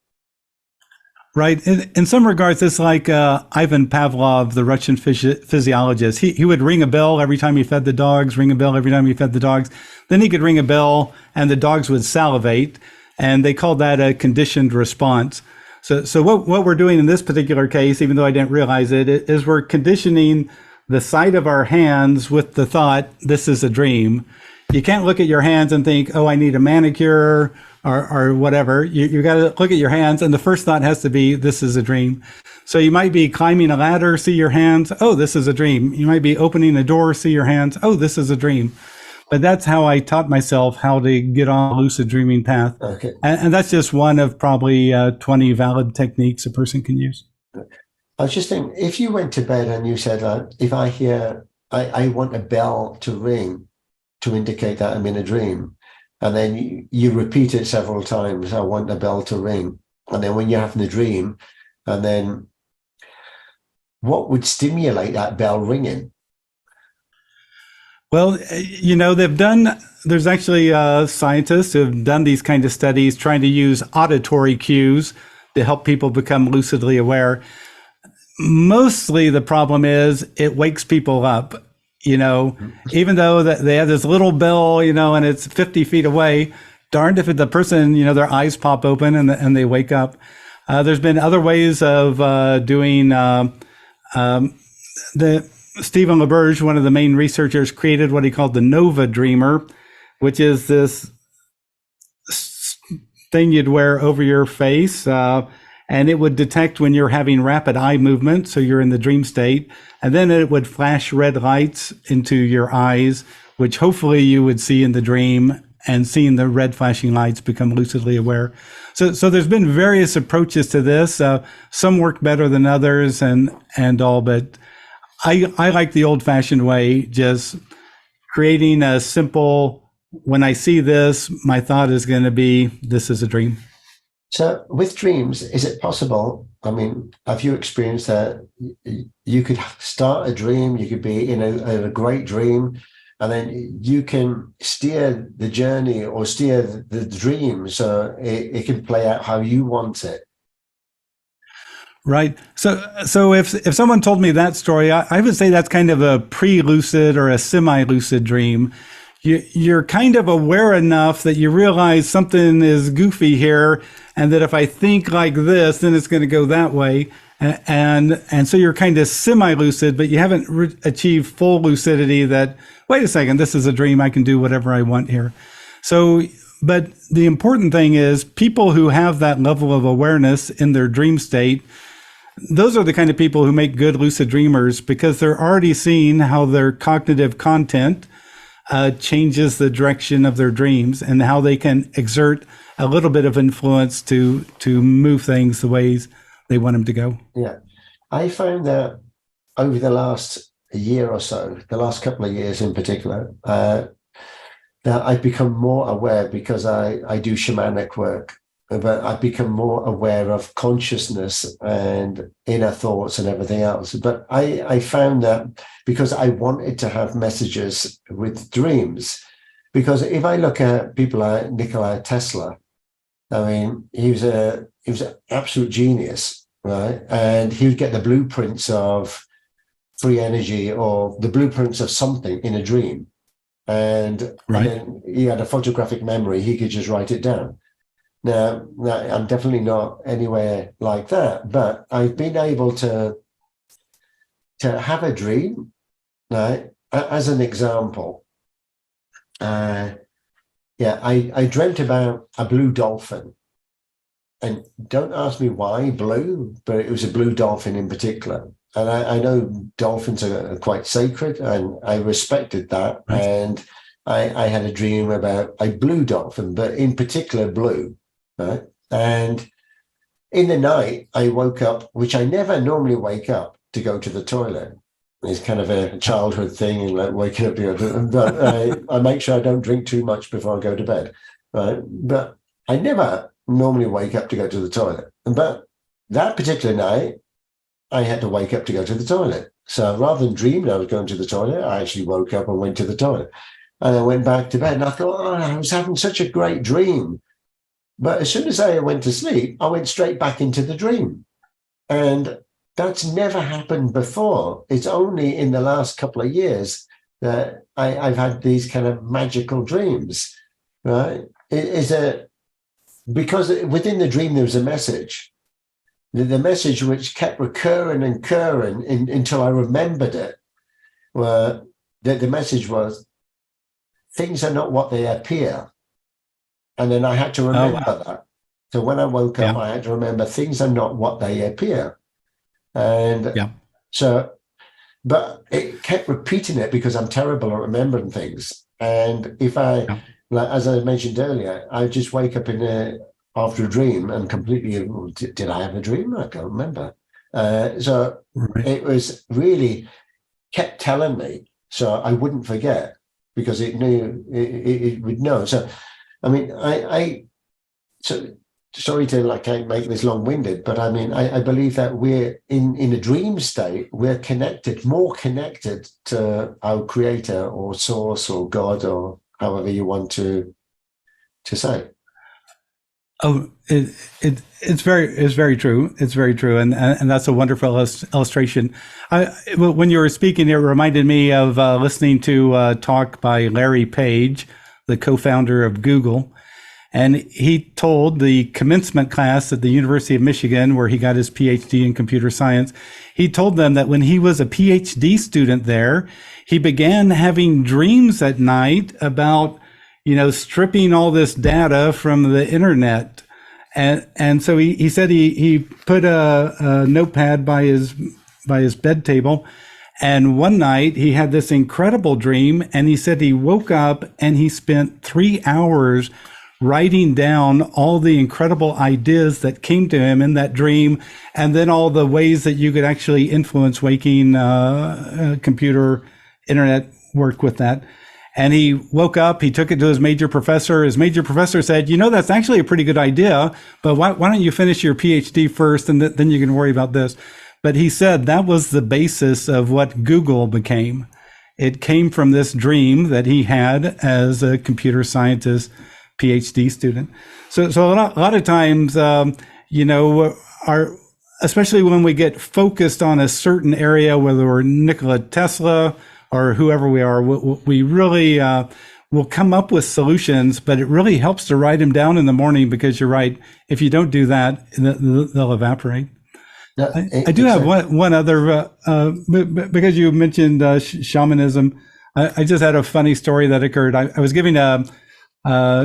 Right. In some regards, it's like Ivan Pavlov, the Russian physiologist. He would ring a bell every time he fed the dogs, ring a bell every time he fed the dogs. Then he could ring a bell and the dogs would salivate. And they called that a conditioned response. So what we're doing in this particular case, even though I didn't realize it, is we're conditioning the sight of our hands with the thought, this is a dream. You can't look at your hands and think, oh, I need a manicure or whatever. You got to look at your hands, and the first thought has to be, this is a dream. So you might be climbing a ladder, see your hands, oh, this is a dream. You might be opening a door, see your hands, oh, this is a dream. But that's how I taught myself how to get on a lucid dreaming path. Okay. And that's just one of probably 20 valid techniques a person can use. I was just thinking, if you went to bed and you said, if I hear, I want a bell to ring to indicate that I'm in a dream, and then you repeat it several times, I want a bell to ring. And then when you're having the dream, and then what would stimulate that bell ringing? Well, there's actually scientists who have done these kind of studies trying to use auditory cues to help people become lucidly aware. Mostly the problem is it wakes people up, even though that they have this little bell, and it's 50 feet away, darned if the person, their eyes pop open and they wake up. There's been other ways of doing Stephen LaBerge, one of the main researchers, created what he called the Nova Dreamer, which is this thing you'd wear over your face, and it would detect when you're having rapid eye movement, so you're in the dream state, and then it would flash red lights into your eyes, which hopefully you would see in the dream, and seeing the red flashing lights become lucidly aware. So there's been various approaches to this. Some work better than others, and all, but I like the old-fashioned way, just creating a simple, when I see this, my thought is going to be, this is a dream. So with dreams, is it possible, have you experienced that you could start a dream, you could be in a great dream, and then you can steer the journey or steer the dream so it can play out how you want it? Right. So if someone told me that story, I would say that's kind of a pre-lucid or a semi-lucid dream. You're kind of aware enough that you realize something is goofy here, and that if I think like this, then it's going to go that way. And so you're kind of semi-lucid, but you haven't achieved full lucidity that, wait a second, this is a dream. I can do whatever I want here. So, but the important thing is people who have that level of awareness in their dream state, those are the kind of people who make good lucid dreamers, because they're already seeing how their cognitive content changes the direction of their dreams, and how they can exert a little bit of influence to move things the ways they want them to go. Yeah. I found that over the last year or so, the last couple of years in particular, that I've become more aware, because I do shamanic work, but I've become more aware of consciousness and inner thoughts and everything else. But I found that because I wanted to have messages with dreams, because if I look at people like Nikola Tesla, he was an absolute genius, right? And he would get the blueprints of free energy or the blueprints of something in a dream. And, right. And then he had a photographic memory. He could just write it down. Now, I'm definitely not anywhere like that, but I've been able to have a dream, right? As an example, I dreamt about a blue dolphin, and don't ask me why blue, but it was a blue dolphin in particular. And I know dolphins are quite sacred, and I respected that. Right. And I had a dream about a blue dolphin, but in particular blue. Right. And in the night, I woke up, which I never normally wake up to go to the toilet. It's kind of a childhood thing, and like waking up to go. But I make sure I don't drink too much before I go to bed. Right. But I never normally wake up to go to the toilet. But that particular night, I had to wake up to go to the toilet. So rather than dreaming I was going to the toilet, I actually woke up and went to the toilet. And I went back to bed, and I thought, I was having such a great dream. But as soon as I went to sleep, I went straight back into the dream. And that's never happened before. It's only in the last couple of years that I've had these kind of magical dreams, right? Because within the dream, there was a message. The message which kept recurring and recurring until I remembered it, were that the message was, things are not what they appear. And then I had to remember that. So when I woke up, I had to remember things are not what they appear. And so, but it kept repeating it because I'm terrible at remembering things. And if like, as I mentioned earlier, I just wake up after a dream and completely, did I have a dream? I can't remember. So it was really kept telling me so I wouldn't forget, because it knew, it would know. So, I mean, so sorry to make this long-winded, but I mean, I believe that we're in a dream state, we're more connected to our creator or source or God, or however you want to say. Oh, it's very true. It's very true, and that's a wonderful illustration. When you were speaking, it reminded me of listening to a talk by Larry Page, the co-founder of Google, and he told the commencement class at the University of Michigan, where he got his PhD in computer science. He told them that when he was a PhD student there, he began having dreams at night about, stripping all this data from the internet. And so he said he put a notepad by his bed table. And one night he had this incredible dream, and he said he woke up and he spent 3 hours writing down all the incredible ideas that came to him in that dream, and then all the ways that you could actually influence waking computer internet work with that. And he woke up, he took it to his major professor. His major professor said, that's actually a pretty good idea, but why don't you finish your PhD first, and then you can worry about this. But he said that was the basis of what Google became. It came from this dream that he had as a computer scientist PhD student. So a lot of times, especially when we get focused on a certain area, whether we're Nikola Tesla or whoever we are, we really will come up with solutions, but it really helps to write them down in the morning, because you're right. If you don't do that, they'll evaporate. No, I do have one other, because you mentioned shamanism. I just had a funny story that occurred. I was giving a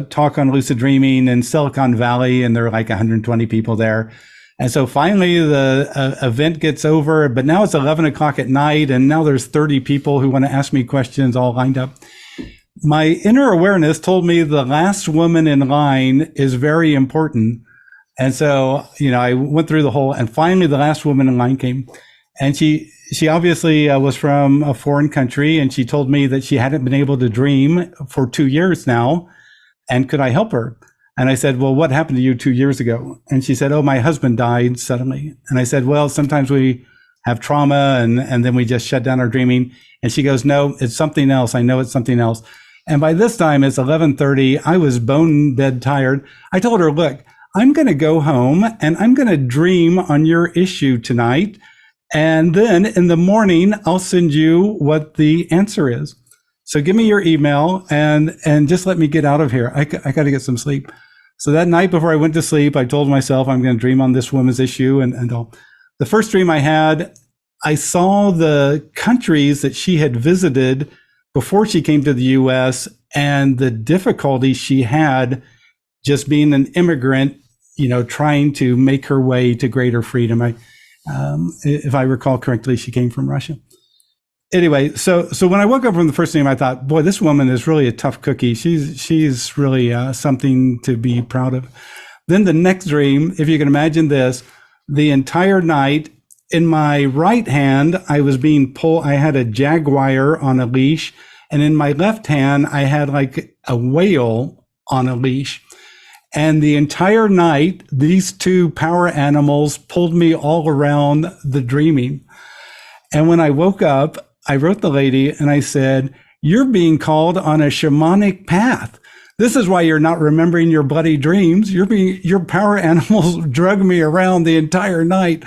talk on lucid dreaming in Silicon Valley, and there were like 120 people there. And so finally the event gets over, but now it's 11 o'clock at night, and now there's 30 people who want to ask me questions all lined up. My inner awareness told me the last woman in line is very important. And so, I went through the whole, and finally the last woman in line came, and she obviously was from a foreign country, and she told me that she hadn't been able to dream for 2 years now, and could I help her? And I said, well, what happened to you 2 years ago? And she said, oh, my husband died suddenly. And I said, well, sometimes we have trauma, and then we just shut down our dreaming. And she goes, no, it's something else. I know it's something else. And by this time, it's 11:30. I was bone dead tired. I told her, look, I'm going to go home and I'm going to dream on your issue tonight. And then in the morning, I'll send you what the answer is. So give me your email and just let me get out of here. I got to get some sleep. So that night before I went to sleep, I told myself I'm going to dream on this woman's issue and all. The first dream I had, I saw the countries that she had visited before she came to the US and the difficulty she had just being an immigrant, trying to make her way to greater freedom. If I recall correctly, she came from Russia. Anyway, so when I woke up from the first dream, I thought, boy, this woman is really a tough cookie. She's really something to be proud of. Then the next dream, if you can imagine this, the entire night in my right hand, I was being pulled. I had a jaguar on a leash, and in my left hand, I had like a whale on a leash. And the entire night, these two power animals pulled me all around the dreaming. And when I woke up, I wrote the lady and I said, you're being called on a shamanic path. this is why you're not remembering your bloody dreams. Your power animals drug me around the entire night.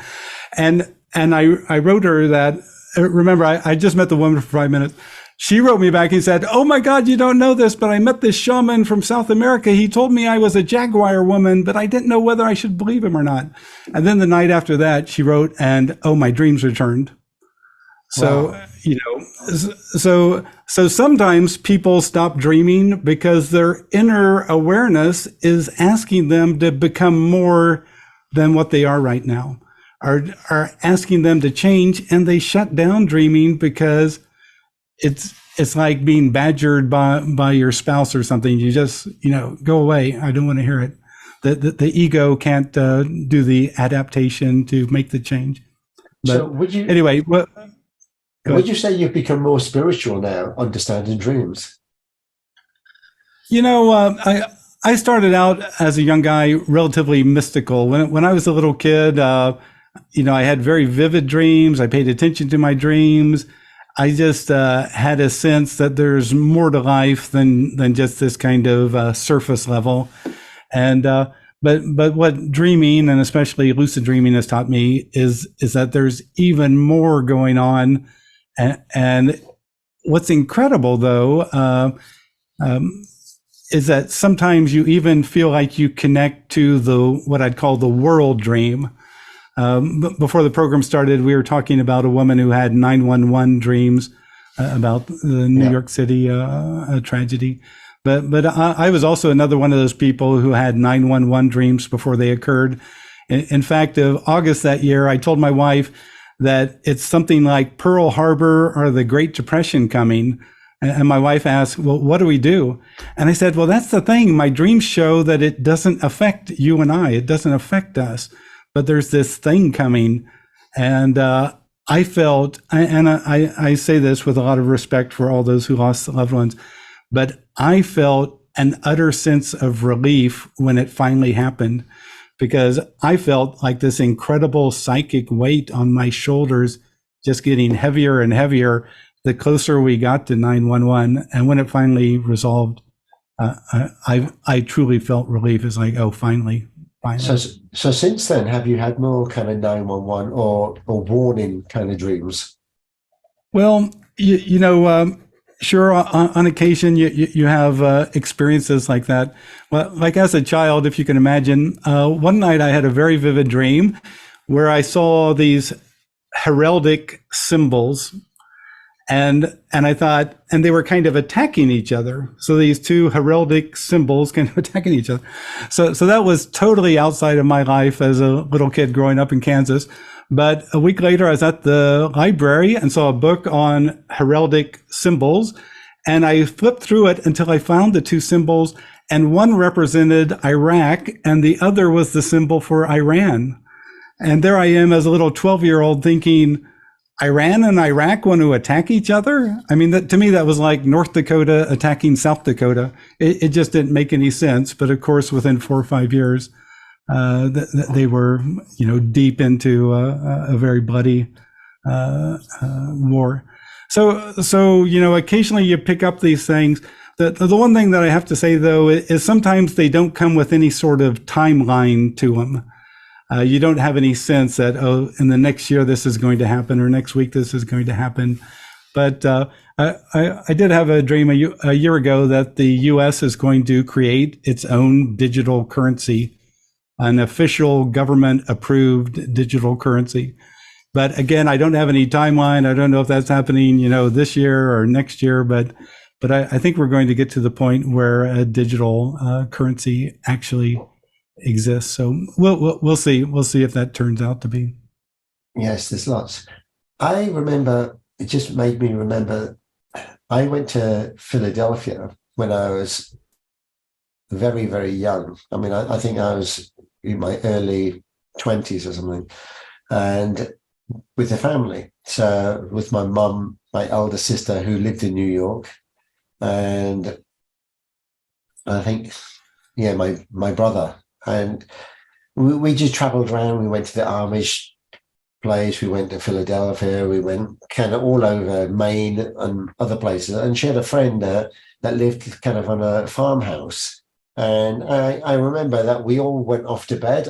And I wrote her that, remember, I just met the woman for 5 minutes. She wrote me back and said, oh my God, you don't know this, but I met this shaman from South America. He told me I was a jaguar woman, but I didn't know whether I should believe him or not. And then the night after that, she wrote, and oh, my dreams returned. So, wow. You know, so sometimes people stop dreaming because their inner awareness is asking them to become more than what they are right now, are asking them to change, and they shut down dreaming because it's like being badgered by your spouse or something. You just, you know, go away. I don't want to hear it. The ego can't do the adaptation to make the change. But so anyway, would you say you've become more spiritual now, understanding dreams? You know, I started out as a young guy relatively mystical. When I was a little kid, you know, I had very vivid dreams. I paid attention to my dreams. I just had a sense that there's more to life than just this kind of surface level. And but what dreaming, and especially lucid dreaming, has taught me is that there's even more going on. And what's incredible, though, is that sometimes you even feel like you connect to what I'd call the world dream. Before the program started, we were talking about a woman who had 911 dreams about the New York City tragedy. But I was also another one of those people who had 911 dreams before they occurred. In fact, of August that year, I told my wife that it's something like Pearl Harbor or the Great Depression coming. And my wife asked, well, what do we do? And I said, well, that's the thing. My dreams show that it doesn't affect you and I. It doesn't affect us. But there's this thing coming. And I felt, and I say this with a lot of respect for all those who lost loved ones, but I felt an utter sense of relief when it finally happened, because I felt like this incredible psychic weight on my shoulders just getting heavier and heavier the closer we got to 911. And when it finally resolved, I truly felt relief. It's like, oh, finally. So since then, have you had more kind of 911 or warning kind of dreams? Well, you know, sure, on occasion you have experiences like that. Well, like as a child, if you can imagine, one night I had a very vivid dream where I saw these heraldic symbols, and I thought, and they were kind of attacking each other. So these two heraldic symbols kind of attacking each other. So that was totally outside of my life as a little kid growing up in Kansas. But a week later, I was at the library and saw a book on heraldic symbols. And I flipped through it until I found the two symbols, and one represented Iraq and the other was the symbol for Iran. And there I am as a little 12-year-old thinking, Iran and Iraq want to attack each other? I mean, to me, that was like North Dakota attacking South Dakota. It just didn't make any sense. But of course, within 4 or 5 years, they were, you know, deep into a very bloody war. So, you know, occasionally you pick up these things. The one thing that I have to say, though, is sometimes they don't come with any sort of timeline to them. You don't have any sense that, oh, in the next year this is going to happen, or next week this is going to happen. But I did have a dream a year ago that the U.S. is going to create its own digital currency, an official government-approved digital currency. But again, I don't have any timeline. I don't know if that's happening, you know, this year or next year. But I think we're going to get to the point where a digital currency actually exists. So we'll see. We'll see if that turns out to be. Yes, there's lots. I remember, it just made me remember, I went to Philadelphia when I was very, very young. I mean, I think I was in my early 20s or something, and with the family. So with my mum, my elder sister who lived in New York, and I think, yeah, my brother. And we just traveled around. We went to the Amish place. We went to Philadelphia. We went kind of all over Maine and other places. And she had a friend there that lived kind of on a farmhouse. And I remember that we all went off to bed,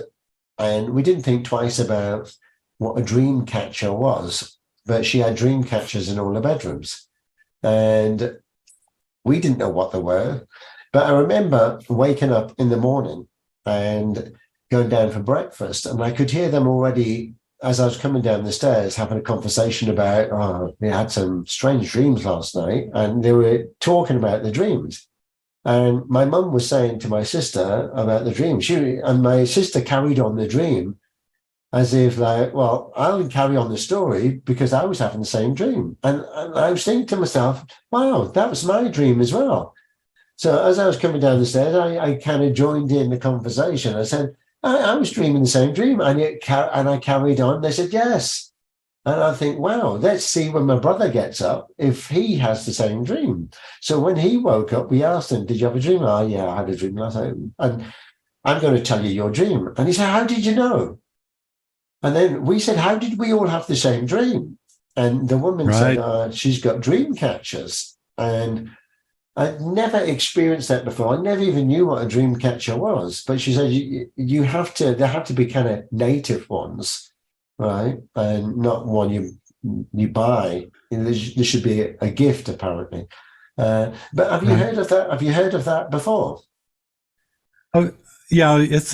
and we didn't think twice about what a dream catcher was. But she had dream catchers in all the bedrooms. And we didn't know what they were. But I remember waking up in the morning and going down for breakfast, and I could hear them already as I was coming down the stairs having a conversation about, oh, we had some strange dreams last night, and they were talking about the dreams. And my mum was saying to my sister about the dream. And my sister carried on the dream as if like, well, I'll carry on the story because I was having the same dream. And I was thinking to myself, wow, that was my dream as well. So as I was coming down the stairs, I kind of joined in the conversation. I said, I was dreaming the same dream. And I carried on. They said, yes. And I think, wow, let's see when my brother gets up if he has the same dream. So when he woke up, we asked him, did you have a dream? Oh, yeah, I had a dream last night. And I'm going to tell you your dream. And he said, how did you know? And then we said, how did we all have the same dream? And the woman said, she's got dream catchers. And I'd never experienced that before. I never even knew what a dream catcher was. But she said, there have to be kind of native ones, right? And not one you buy. There should be a gift, apparently. But have you heard of that? Have you heard of that before? Oh, yeah, it's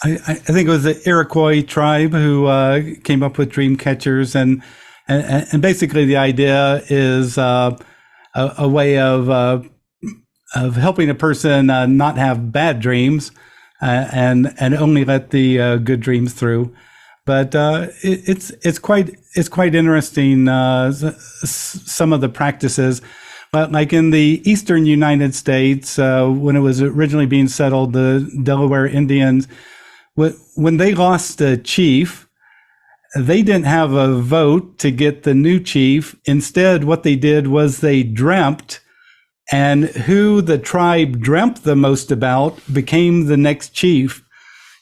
I think it was the Iroquois tribe who came up with dream catchers, and basically the idea is a way of helping a person not have bad dreams and only let the good dreams through. But it's quite interesting, some of the practices. But like in the eastern United States, when it was originally being settled, the Delaware Indians, when they lost a chief, they didn't have a vote to get the new chief. Instead, what they did was they dreamt, and who the tribe dreamt the most about became the next chief.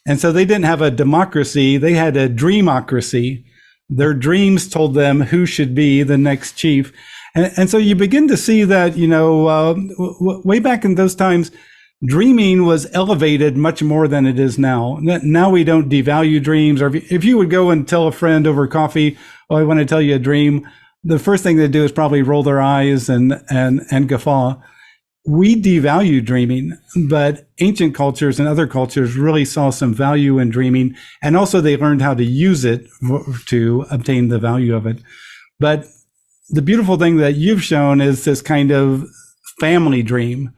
And so they didn't have a democracy, they had a dreamocracy. Their dreams told them who should be the next chief. And so you begin to see that, way back in those times, dreaming was elevated much more than it is now. Now we don't devalue dreams. Or if you would go and tell a friend over coffee, oh, I want to tell you a dream, the first thing they do is probably roll their eyes and guffaw. We devalue dreaming, but ancient cultures and other cultures really saw some value in dreaming, and also they learned how to use it to obtain the value of it. But the beautiful thing that you've shown is this kind of family dream,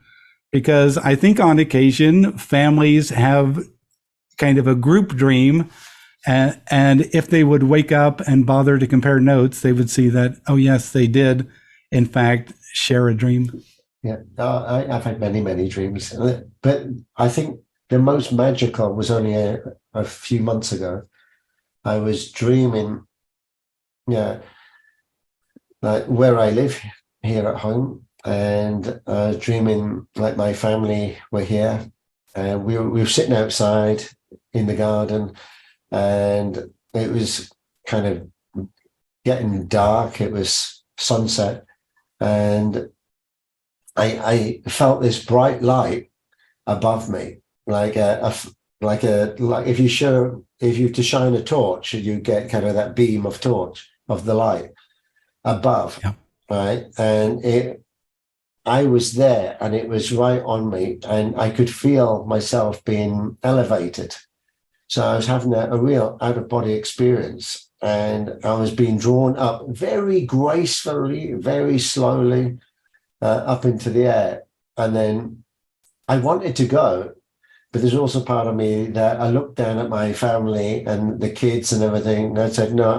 because I think on occasion families have kind of a group dream, and if they would wake up and bother to compare notes, they would see that, oh yes, they did in fact share a dream. Yeah, I've had many dreams, but I think the most magical was only a few months ago. I was dreaming, like where I live here at home, and I was dreaming like my family were here, and we were sitting outside in the garden, and it was kind of getting dark. It was sunset, and I felt this bright light above me, like if you to shine a torch, you get kind of that beam of torch of the light above, right? And I was there, and it was right on me, and I could feel myself being elevated. So I was having a real out-of-body experience, and I was being drawn up very gracefully, very slowly, up into the air. And then I wanted to go, but there's also part of me that I looked down at my family and the kids and everything, and I said, no,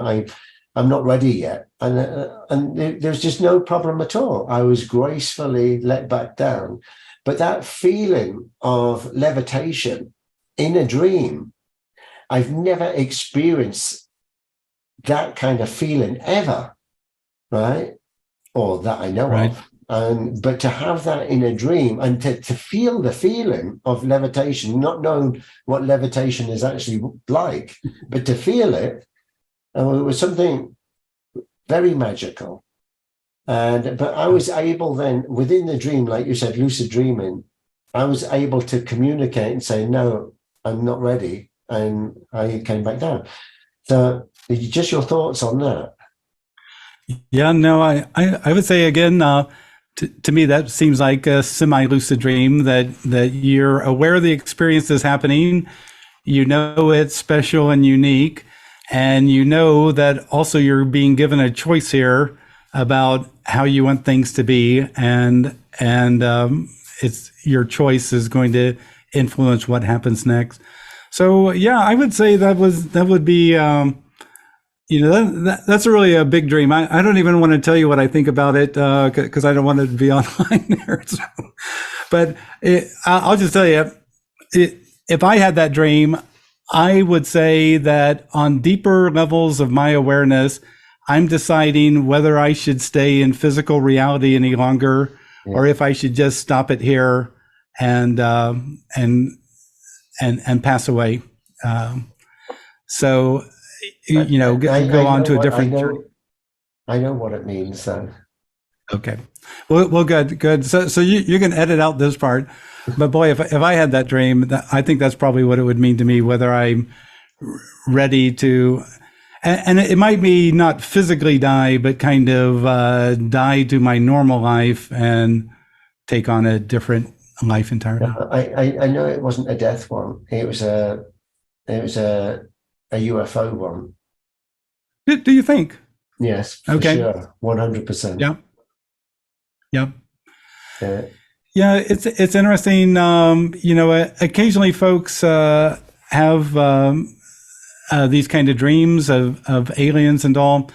I'm not ready yet. And there's just no problem at all. I was gracefully let back down. But that feeling of levitation in a dream, I've never experienced that kind of feeling ever, right? Or that I know of. But to have that in a dream and to feel the feeling of levitation, not knowing what levitation is actually like, but to feel it, it was something very magical. But I was able then, within the dream, like you said, lucid dreaming, I was able to communicate and say, no, I'm not ready. And I came back down. So just your thoughts on that? Yeah, no, I would say again, to me, that seems like a semi-lucid dream, that you're aware the experience is happening, you know it's special and unique, and you know that also you're being given a choice here about how you want things to be, and it's your choice is going to influence what happens next. So yeah, I would say that would be that's really a big dream. I don't even want to tell you what I think about it because I don't want it to be online there. So, but I'll just tell you, if I had that dream, I would say that on deeper levels of my awareness, I'm deciding whether I should stay in physical reality any longer, or if I should just stop it here and pass away. So, go on to a different journey. I know what it means. So. Okay. Well, good. So you can edit out this part, but boy, if I had that dream, I think that's probably what it would mean to me, whether I'm ready to, and it might be not physically die, but kind of die to my normal life and take on a different life entirely. I know it wasn't a death one. It was a UFO one. Do you think? Yes. For okay. Sure. 100%. Yeah. Yeah. Yeah. It's interesting. Occasionally folks have these kind of dreams of aliens and all.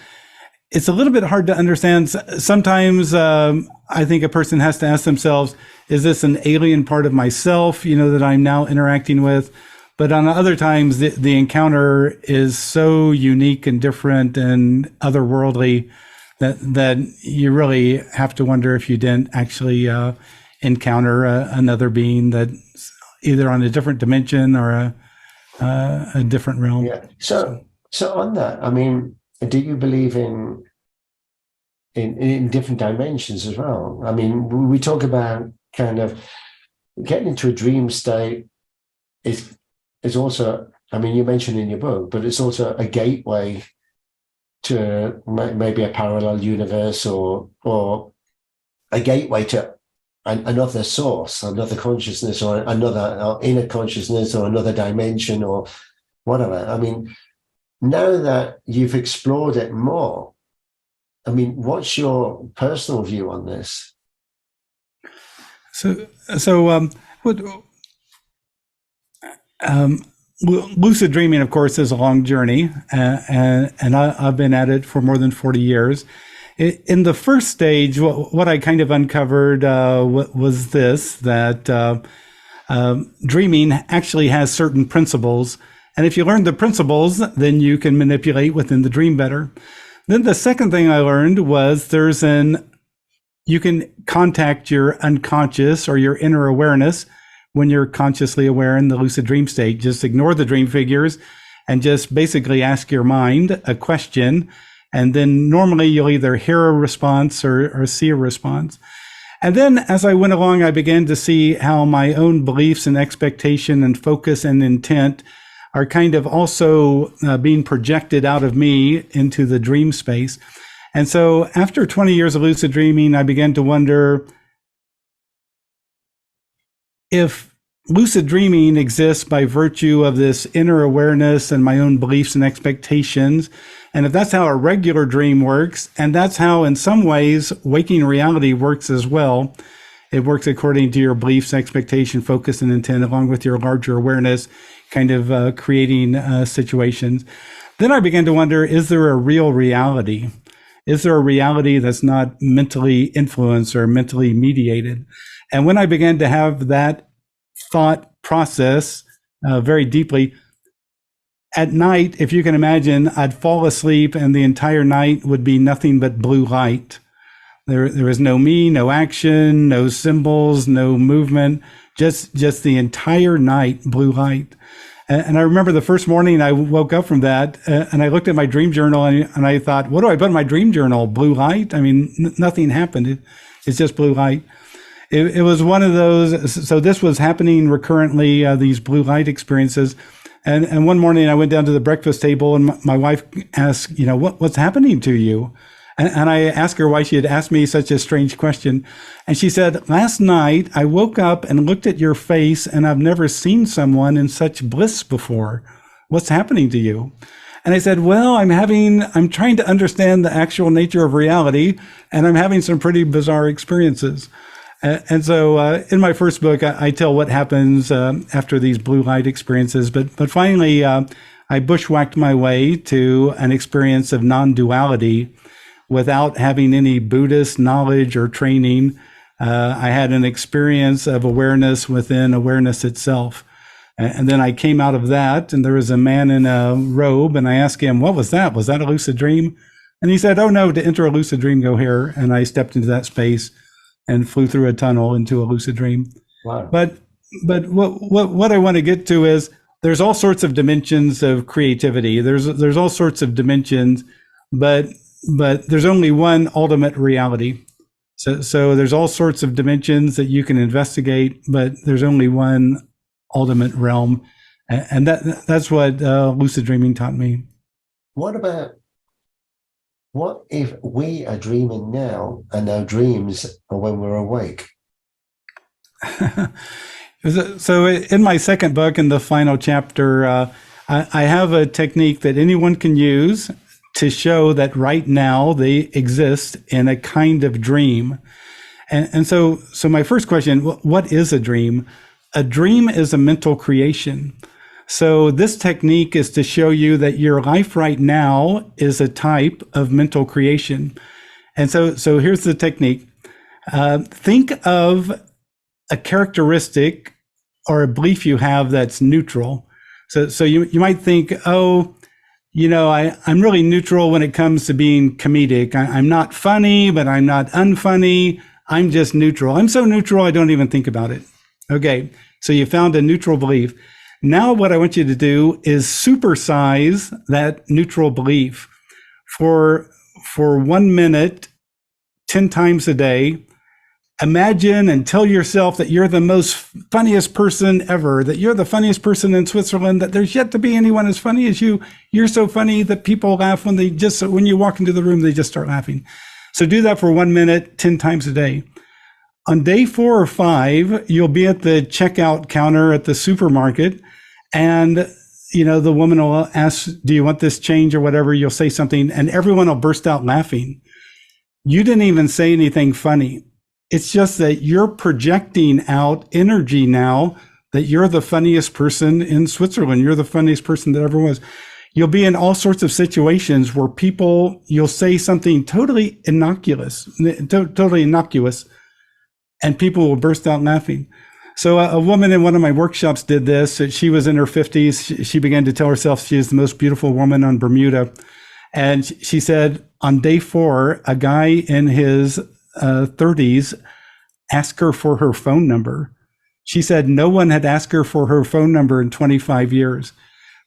It's a little bit hard to understand. Sometimes I think a person has to ask themselves, is this an alien part of myself, that I'm now interacting with? But on other times, the encounter is so unique and different and otherworldly that you really have to wonder if you didn't actually encounter another being that's either on a different dimension or a different realm. Yeah. So on that, I mean, do you believe in different dimensions as well? I mean, we talk about kind of getting into a dream state is also, I mean, you mentioned in your book, but it's also a gateway to maybe a parallel universe or a gateway to another source, another consciousness, or another inner consciousness, or another dimension, or whatever. I mean, now that you've explored it more, I mean, what's your personal view on this? Lucid dreaming, of course, is a long journey, and I've been at it for more than 40 years. In the first stage, what I kind of uncovered was this, that dreaming actually has certain principles. And if you learn the principles, then you can manipulate within the dream better. Then the second thing I learned was you can contact your unconscious or your inner awareness when you're consciously aware in the lucid dream state. Just ignore the dream figures and just basically ask your mind a question. And then normally you'll either hear a response or see a response. And then as I went along, I began to see how my own beliefs and expectation and focus and intent are kind of also being projected out of me into the dream space. And so after 20 years of lucid dreaming, I began to wonder if lucid dreaming exists by virtue of this inner awareness and my own beliefs and expectations. And if that's how a regular dream works, and that's how in some ways waking reality works as well, it works according to your beliefs, expectation, focus, and intent, along with your larger awareness, kind of creating situations. Then I began to wonder, is there a real reality? Is there a reality that's not mentally influenced or mentally mediated? And when I began to have that thought process very deeply, at night, if you can imagine, I'd fall asleep and the entire night would be nothing but blue light. There was no me, no action, no symbols, no movement, just the entire night blue light. And I remember the first morning I woke up from that, and I looked at my dream journal, and I thought, what do I put in my dream journal? Blue light? I mean, nothing happened. It's just blue light. It was one of those. So this was happening recurrently, these blue light experiences. And one morning I went down to the breakfast table, and my wife asked, what's happening to you? And I asked her why she had asked me such a strange question. And she said, last night I woke up and looked at your face, and I've never seen someone in such bliss before. What's happening to you? And I said, well, I'm trying to understand the actual nature of reality, and I'm having some pretty bizarre experiences. And so in my first book, I tell what happens after these blue light experiences. But finally, I bushwhacked my way to an experience of non-duality without having any Buddhist knowledge or training. I had an experience of awareness within awareness itself. And then I came out of that, and there was a man in a robe, and I asked him, what was that? Was that a lucid dream? And he said, oh no, to enter a lucid dream, go here. And I stepped into that space and flew through a tunnel into a lucid dream. Wow. But what I want to get to is there's all sorts of dimensions of creativity. There's all sorts of dimensions, but there's only one ultimate reality. So there's all sorts of dimensions that you can investigate, but there's only one ultimate realm, and that's what lucid dreaming taught me. What if we are dreaming now and our dreams are when we're awake? So in my second book, in the final chapter, I have a technique that anyone can use to show that right now they exist in a kind of dream. And so my first question, what is a dream? A dream is a mental creation. So this technique is to show you that your life right now is a type of mental creation. And so here's the technique. Think of a characteristic or a belief you have that's neutral. So you might think, I'm really neutral when it comes to being comedic. I'm not funny, but I'm not unfunny. I'm just neutral. I'm so neutral, I don't even think about it. Okay, so you found a neutral belief. Now what I want you to do is supersize that neutral belief for 1 minute, 10 times a day. Imagine and tell yourself that you're the most funniest person ever, that you're the funniest person in Switzerland, that there's yet to be anyone as funny as you. You're so funny that people laugh when you walk into the room, they just start laughing. So do that for 1 minute, 10 times a day. On day 4 or 5, you'll be at the checkout counter at the supermarket, and the woman will ask, do you want this change or whatever? You'll say something, and everyone will burst out laughing. You didn't even say anything funny. It's just that you're projecting out energy now that you're the funniest person in Switzerland. You're the funniest person that ever was. You'll be in all sorts of situations where you'll say something totally innocuous, and people will burst out laughing. So a woman in one of my workshops did this. She was in her 50s. She began to tell herself she is the most beautiful woman on Bermuda. And she said on day 4, a guy in his 30s asked her for her phone number. She said no one had asked her for her phone number in 25 years.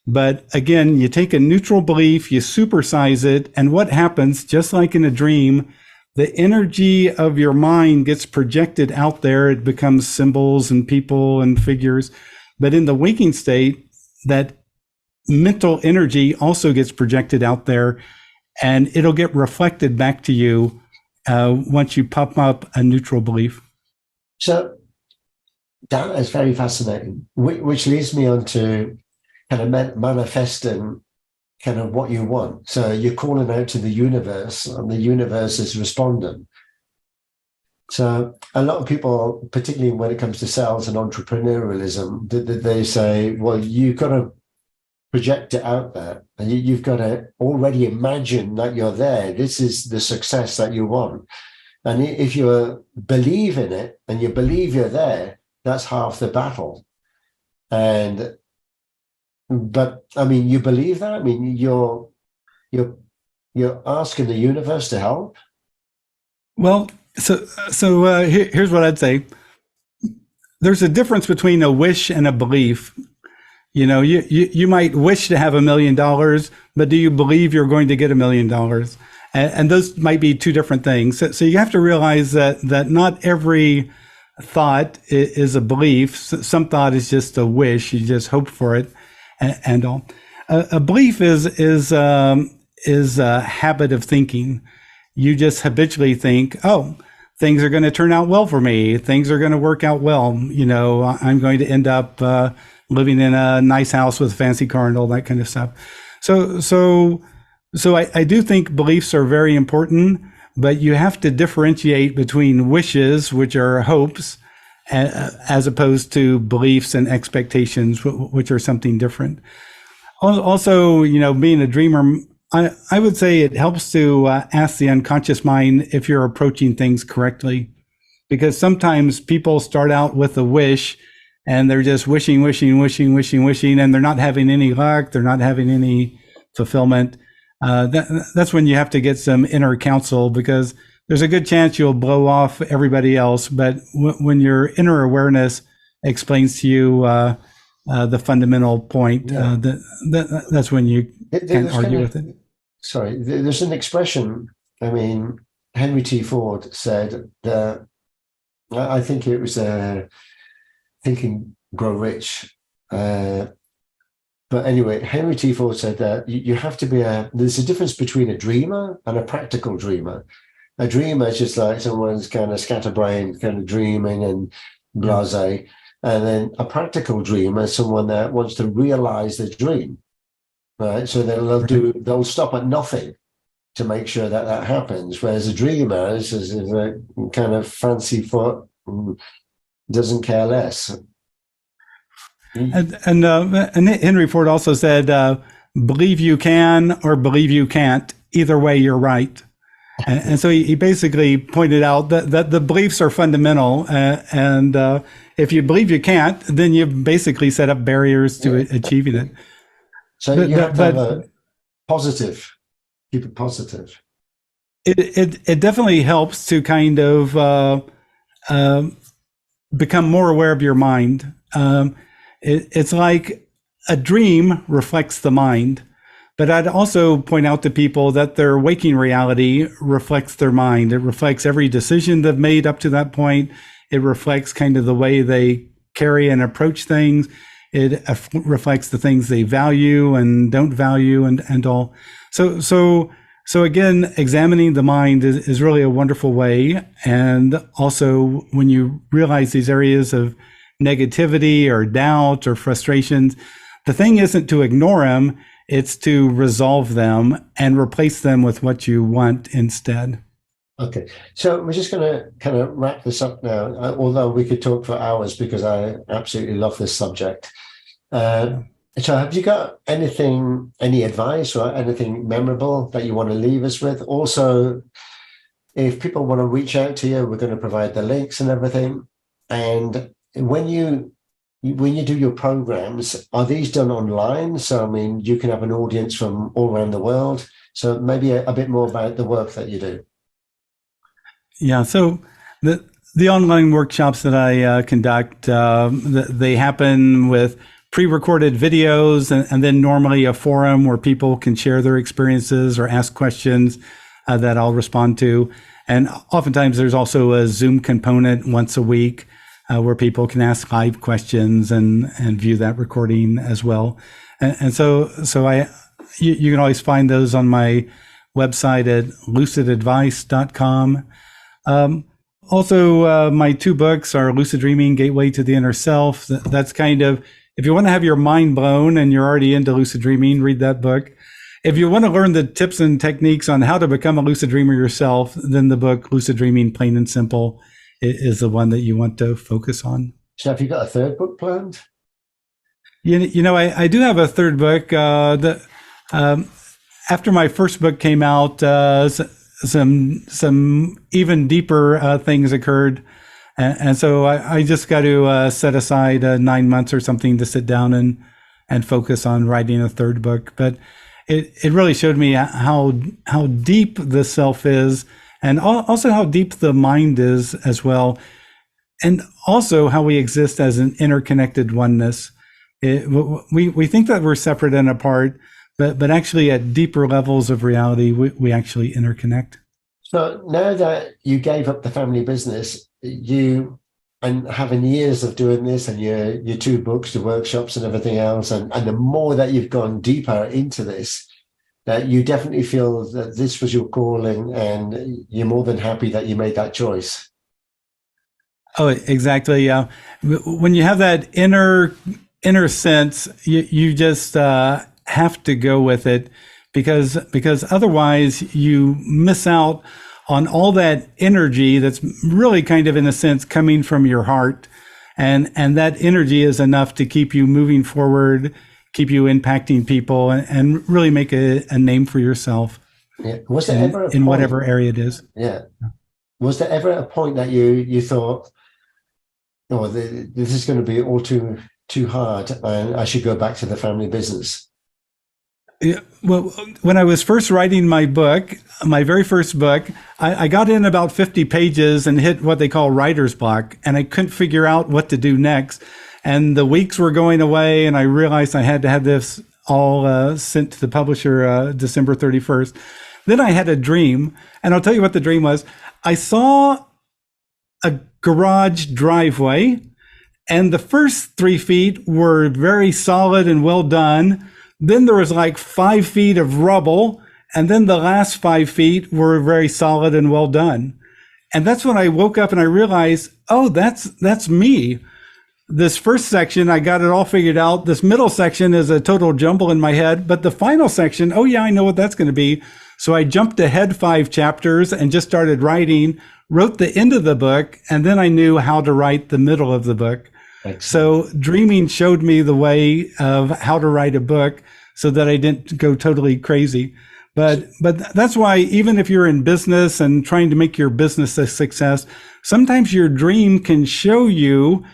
But again, you take a neutral belief, you supersize it, and what happens, just like in a dream, the energy of your mind gets projected out there. It becomes symbols and people and figures. But in the waking state, that mental energy also gets projected out there, and it'll get reflected back to you once you pop up a neutral belief. So that is very fascinating, which leads me on to kind of manifesting kind of what you want. So you're calling out to the universe, and the universe is responding. So a lot of people, particularly when it comes to sales and entrepreneurialism, they say, well, you've got to project it out there, and you've got to already imagine that you're there. This is the success that you want. And if you believe in it and you believe you're there, that's half the battle. But I mean, you believe that? I mean, you're asking the universe to help? Well, so here's what I'd say. There's a difference between a wish and a belief. You might wish to have $1 million, but do you believe you're going to get $1 million? And those might be two different things. So you have to realize that not every thought is a belief. Some thought is just a wish. You just hope for it, and all. A belief is a habit of thinking. You just habitually think, oh, things are going to turn out well for me. Things are going to work out well. I'm going to end up living in a nice house with a fancy car and all that kind of stuff. So I do think beliefs are very important, but you have to differentiate between wishes, which are hopes, as opposed to beliefs and expectations, which are something different. Also, being a dreamer, I would say it helps to ask the unconscious mind if you're approaching things correctly, because sometimes people start out with a wish and they're just wishing, and they're not having any luck. They're not having any fulfillment. That's when you have to get some inner counsel, because there's a good chance you'll blow off everybody else. But when your inner awareness explains to you the fundamental point, that's when you can't argue with it. Sorry, there's an expression. I mean, Henry T. Ford said that, I think it was Think and Grow Rich. But anyway, Henry T. Ford said that you have to be there's a difference between a dreamer and a practical dreamer. A dreamer is just like someone's kind of scatterbrained, kind of dreaming and blasé. And then a practical dreamer is someone that wants to realize their dream, right? So they'll stop at nothing to make sure that happens. Whereas a dreamer is a kind of fancy foot, doesn't care less. And Henry Ford also said, believe you can or believe you can't. Either way, you're right. And so he basically pointed out that the beliefs are fundamental. And if you believe you can't, then you've basically set up barriers to achieving it. So you have to have a positive, keep it positive. It definitely helps to kind of become more aware of your mind. It's like a dream reflects the mind, but I'd also point out to people that their waking reality reflects their mind. It reflects every decision they've made up to that point. It reflects kind of the way they carry and approach things. It reflects the things they value and don't value and all. So again, examining the mind is really a wonderful way. And also when you realize these areas of negativity or doubt or frustrations, the thing isn't to ignore them, it's to resolve them and replace them with what you want instead. Okay, so we're just going to kind of wrap this up now, although we could talk for hours because I absolutely love this subject. So have you got any advice or anything memorable that you want to leave us with? Also, if people want to reach out to you, we're going to provide the links and everything. And when you do your programs, are these done online? So, I mean, you can have an audience from all around the world. So maybe a bit more about the work that you do. Yeah, so the online workshops that I conduct, they happen with pre-recorded videos and then normally a forum where people can share their experiences or ask questions that I'll respond to. And oftentimes there's also a Zoom component once a week where people can ask live questions and view that recording as well. And so you can always find those on my website at lucidadvice.com. Also, my two books are Lucid Dreaming, Gateway to the Inner Self. That's kind of, if you want to have your mind blown and you're already into lucid dreaming, read that book. If you want to learn the tips and techniques on how to become a lucid dreamer yourself, then the book Lucid Dreaming, Plain and Simple is the one that you want to focus on. So have you got a third book planned? I do have a third book. After my first book came out, some even deeper things occurred. And so I just got to set aside 9 months or something to sit down and focus on writing a third book. But it really showed me how deep the self is, and also how deep the mind is as well. And also how we exist as an interconnected oneness. We think that we're separate and apart, but actually at deeper levels of reality, we actually interconnect. So now that you gave up the family business, and having years of doing this and your 2 books, the workshops and everything else, and the more that you've gone deeper into this, that you definitely feel that this was your calling and you're more than happy that you made that choice. Oh, exactly. When you have that inner sense, you just have to go with it, because otherwise you miss out on all that energy that's really kind of, in a sense, coming from your heart. And that energy is enough to keep you moving forward, keep you impacting people, and really make a name for yourself. Yeah. Was there ever in whatever area it is? Yeah. Was there ever a point that you thought, oh, this is going to be all too hard and I should go back to the family business? Yeah, well, when I was first writing my book, my very first book, I got in about 50 pages and hit what they call writer's block, and I couldn't figure out what to do next. And the weeks were going away, and I realized I had to have this all sent to the publisher December 31st. Then I had a dream, and I'll tell you what the dream was. I saw a garage driveway, and the first 3 feet were very solid and well done. Then there was like 5 feet of rubble, and then the last 5 feet were very solid and well done. And that's when I woke up and I realized, oh, that's me. This first section, I got it all figured out. This middle section is a total jumble in my head, but the final section, oh yeah, I know what that's going to be. So I jumped ahead 5 chapters and just started writing, wrote the end of the book, and then I knew how to write the middle of the book. Excellent. So dreaming showed me the way of how to write a book so that I didn't go totally crazy. But that's why, even if you're in business and trying to make your business a success, sometimes your dream can show you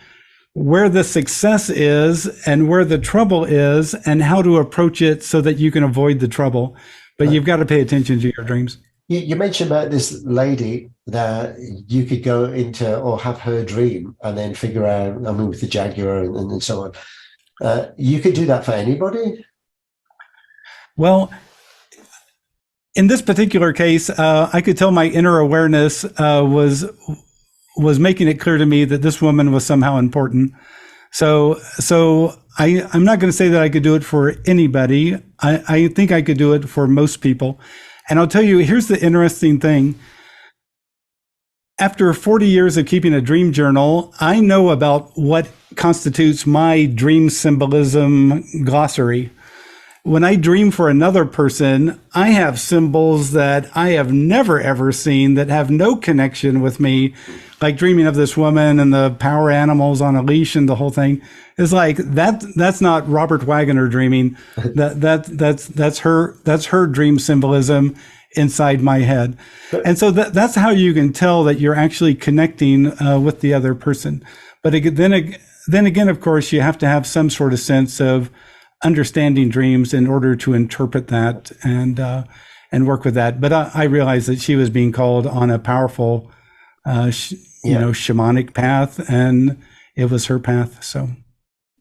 where the success is and where the trouble is and how to approach it so that you can avoid the trouble. But you've got to pay attention to your dreams. You mentioned about this lady that you could go into or have her dream and then figure out, I mean, with the Jaguar and so on. You could do that for anybody? Well, in this particular case, I could tell my inner awareness was making it clear to me that this woman was somehow important. So I'm not going to say that I could do it for anybody. I think I could do it for most people. And I'll tell you, here's the interesting thing. After 40 years of keeping a dream journal, I know about what constitutes my dream symbolism glossary. When I dream for another person, I have symbols that I have never, ever seen that have no connection with me, like dreaming of this woman and the power animals on a leash and the whole thing. It's like that's not Robert Waggoner dreaming. That's her dream symbolism inside my head. And so that's how you can tell that you're actually connecting with the other person. But then again, of course, you have to have some sort of sense of understanding dreams in order to interpret that and work with that. But I realized that she was being called on a powerful, shamanic path, and it was her path. So,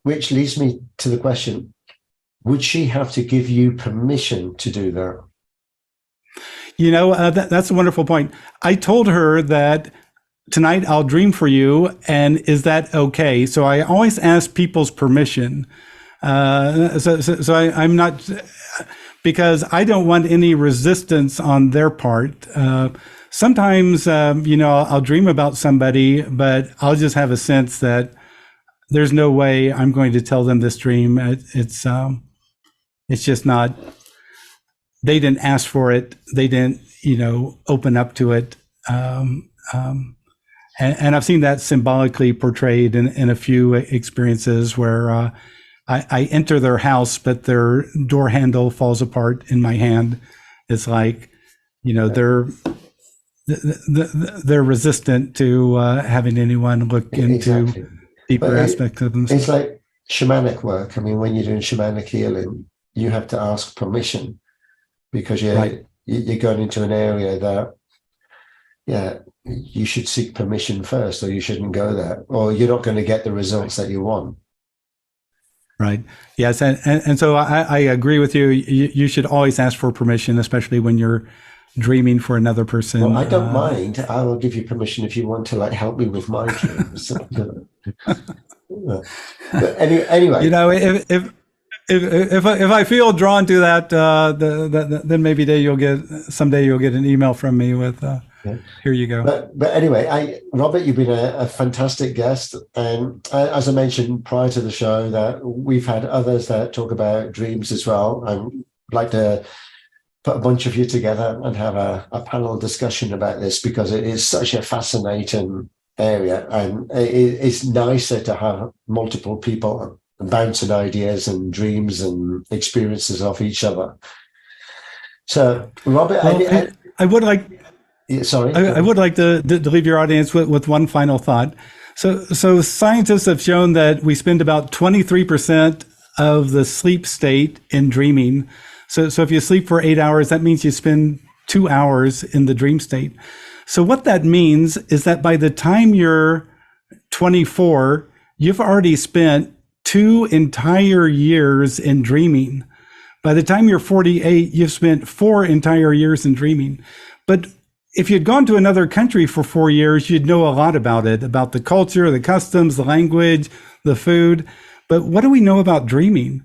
which leads me to the question: would she have to give you permission to do that? That's a wonderful point. I told her that tonight I'll dream for you, and is that okay? So I always ask people's permission. So I'm not, because I don't want any resistance on their part. Sometimes, I'll dream about somebody, but I'll just have a sense that there's no way I'm going to tell them this dream. It's just not, they didn't ask for it. They didn't, open up to it. And I've seen that symbolically portrayed in a few experiences where, I enter their house, but their door handle falls apart in my hand. It's like, they're resistant to having anyone look into deeper aspects of themselves. It's like shamanic work. I mean, when you're doing shamanic healing, you have to ask permission because you're going into an area that, you should seek permission first, or you shouldn't go there, or you're not going to get the results that you want. Right. Yes. And so I agree with you. You should always ask for permission, especially when you're dreaming for another person. Well, I don't mind. I will give you permission if you want to help me with my dreams. But anyway, if I feel drawn to that, then maybe someday you'll get an email from me with here you go. But anyway, Robert, you've been a fantastic guest, and as I mentioned prior to the show, that we've had others that talk about dreams as well. I'd like to put a bunch of you together and have a panel discussion about this, because it is such a fascinating area, and it's nicer to have multiple people bouncing ideas and dreams and experiences off each other. So, Robert, I would like. Sorry, I would like to leave your audience with one final thought. So scientists have shown that we spend about 23% of the sleep state in dreaming. So if you sleep for 8 hours, that means you spend 2 hours in the dream state. So what that means is that by the time you're 24, you've already spent 2 entire years in dreaming. By the time you're 48, you've spent 4 entire years in dreaming. But if you'd gone to another country for 4 years, you'd know a lot about it, about the culture, the customs, the language, the food. But what do we know about dreaming?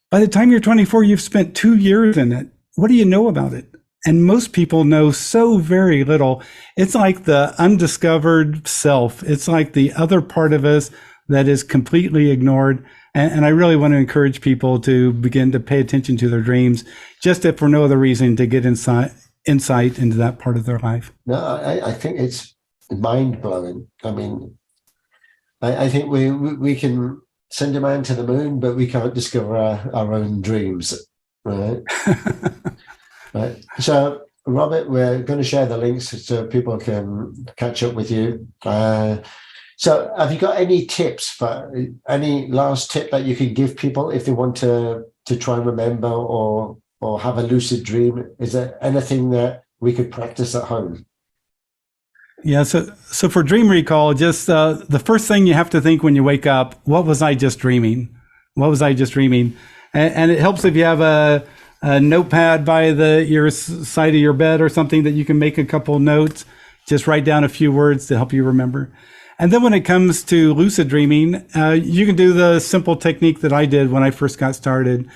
By the time you're 24, you've spent 2 years in it. What do you know about it? And most people know so very little. It's like the undiscovered self. It's like the other part of us that is completely ignored. And I really want to encourage people to begin to pay attention to their dreams, just if for no other reason, to get insight into that part of their life. No, I think it's mind-blowing. I mean, I think we can send a man to the moon, but we can't discover our own dreams, right? Right. So, Robert, we're going to share the links so people can catch up with you. So have you got any tips, any last tip that you can give people if they want to try and remember or have a lucid dream? Is there anything that we could practice at home? Yeah, so for dream recall, just the first thing you have to think when you wake up, what was I just dreaming? What was I just dreaming? And it helps if you have a notepad by your side of your bed or something that you can make a couple notes. Just write down a few words to help you remember. And then when it comes to lucid dreaming, you can do the simple technique that I did when I first got started.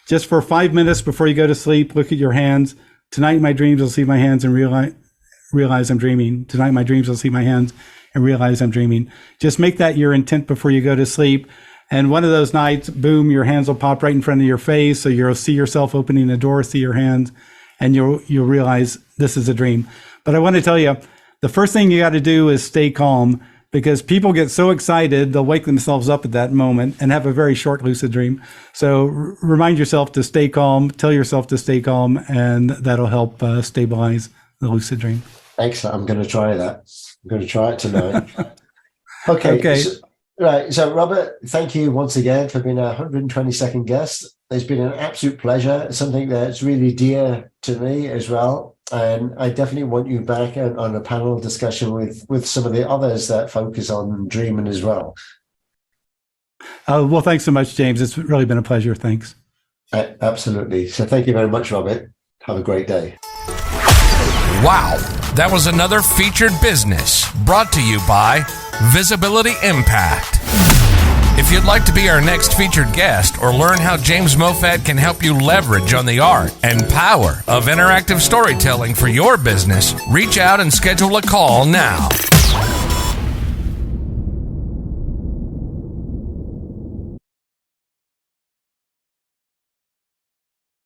Just for 5 minutes before you go to sleep, look at your hands. Tonight in my dreams, I'll see my hands and realize I'm dreaming. Tonight in my dreams, I'll see my hands and realize I'm dreaming. Just make that your intent before you go to sleep. And one of those nights, boom, your hands will pop right in front of your face. So you'll see yourself opening a door, see your hands, and you'll realize this is a dream. But I want to tell you, the first thing you got to do is stay calm, because people get so excited, they'll wake themselves up at that moment and have a very short lucid dream. So remind yourself to stay calm, tell yourself to stay calm, and that'll help stabilize the lucid dream. Excellent. I'm going to try that. I'm going to try it tonight. Okay. Right. So, Robert, thank you once again for being a 122nd guest. It's been an absolute pleasure. It's something that's really dear to me as well. And I definitely want you back on a panel discussion with some of the others that focus on dreaming as well. Well, thanks so much, James. It's really been a pleasure. Thanks. Absolutely. So thank you very much, Robert. Have a great day. Wow. That was another Featured Business brought to you by Visibility Impact. If you'd like to be our next featured guest or learn how James Moffat can help you leverage on the art and power of interactive storytelling for your business, reach out and schedule a call now.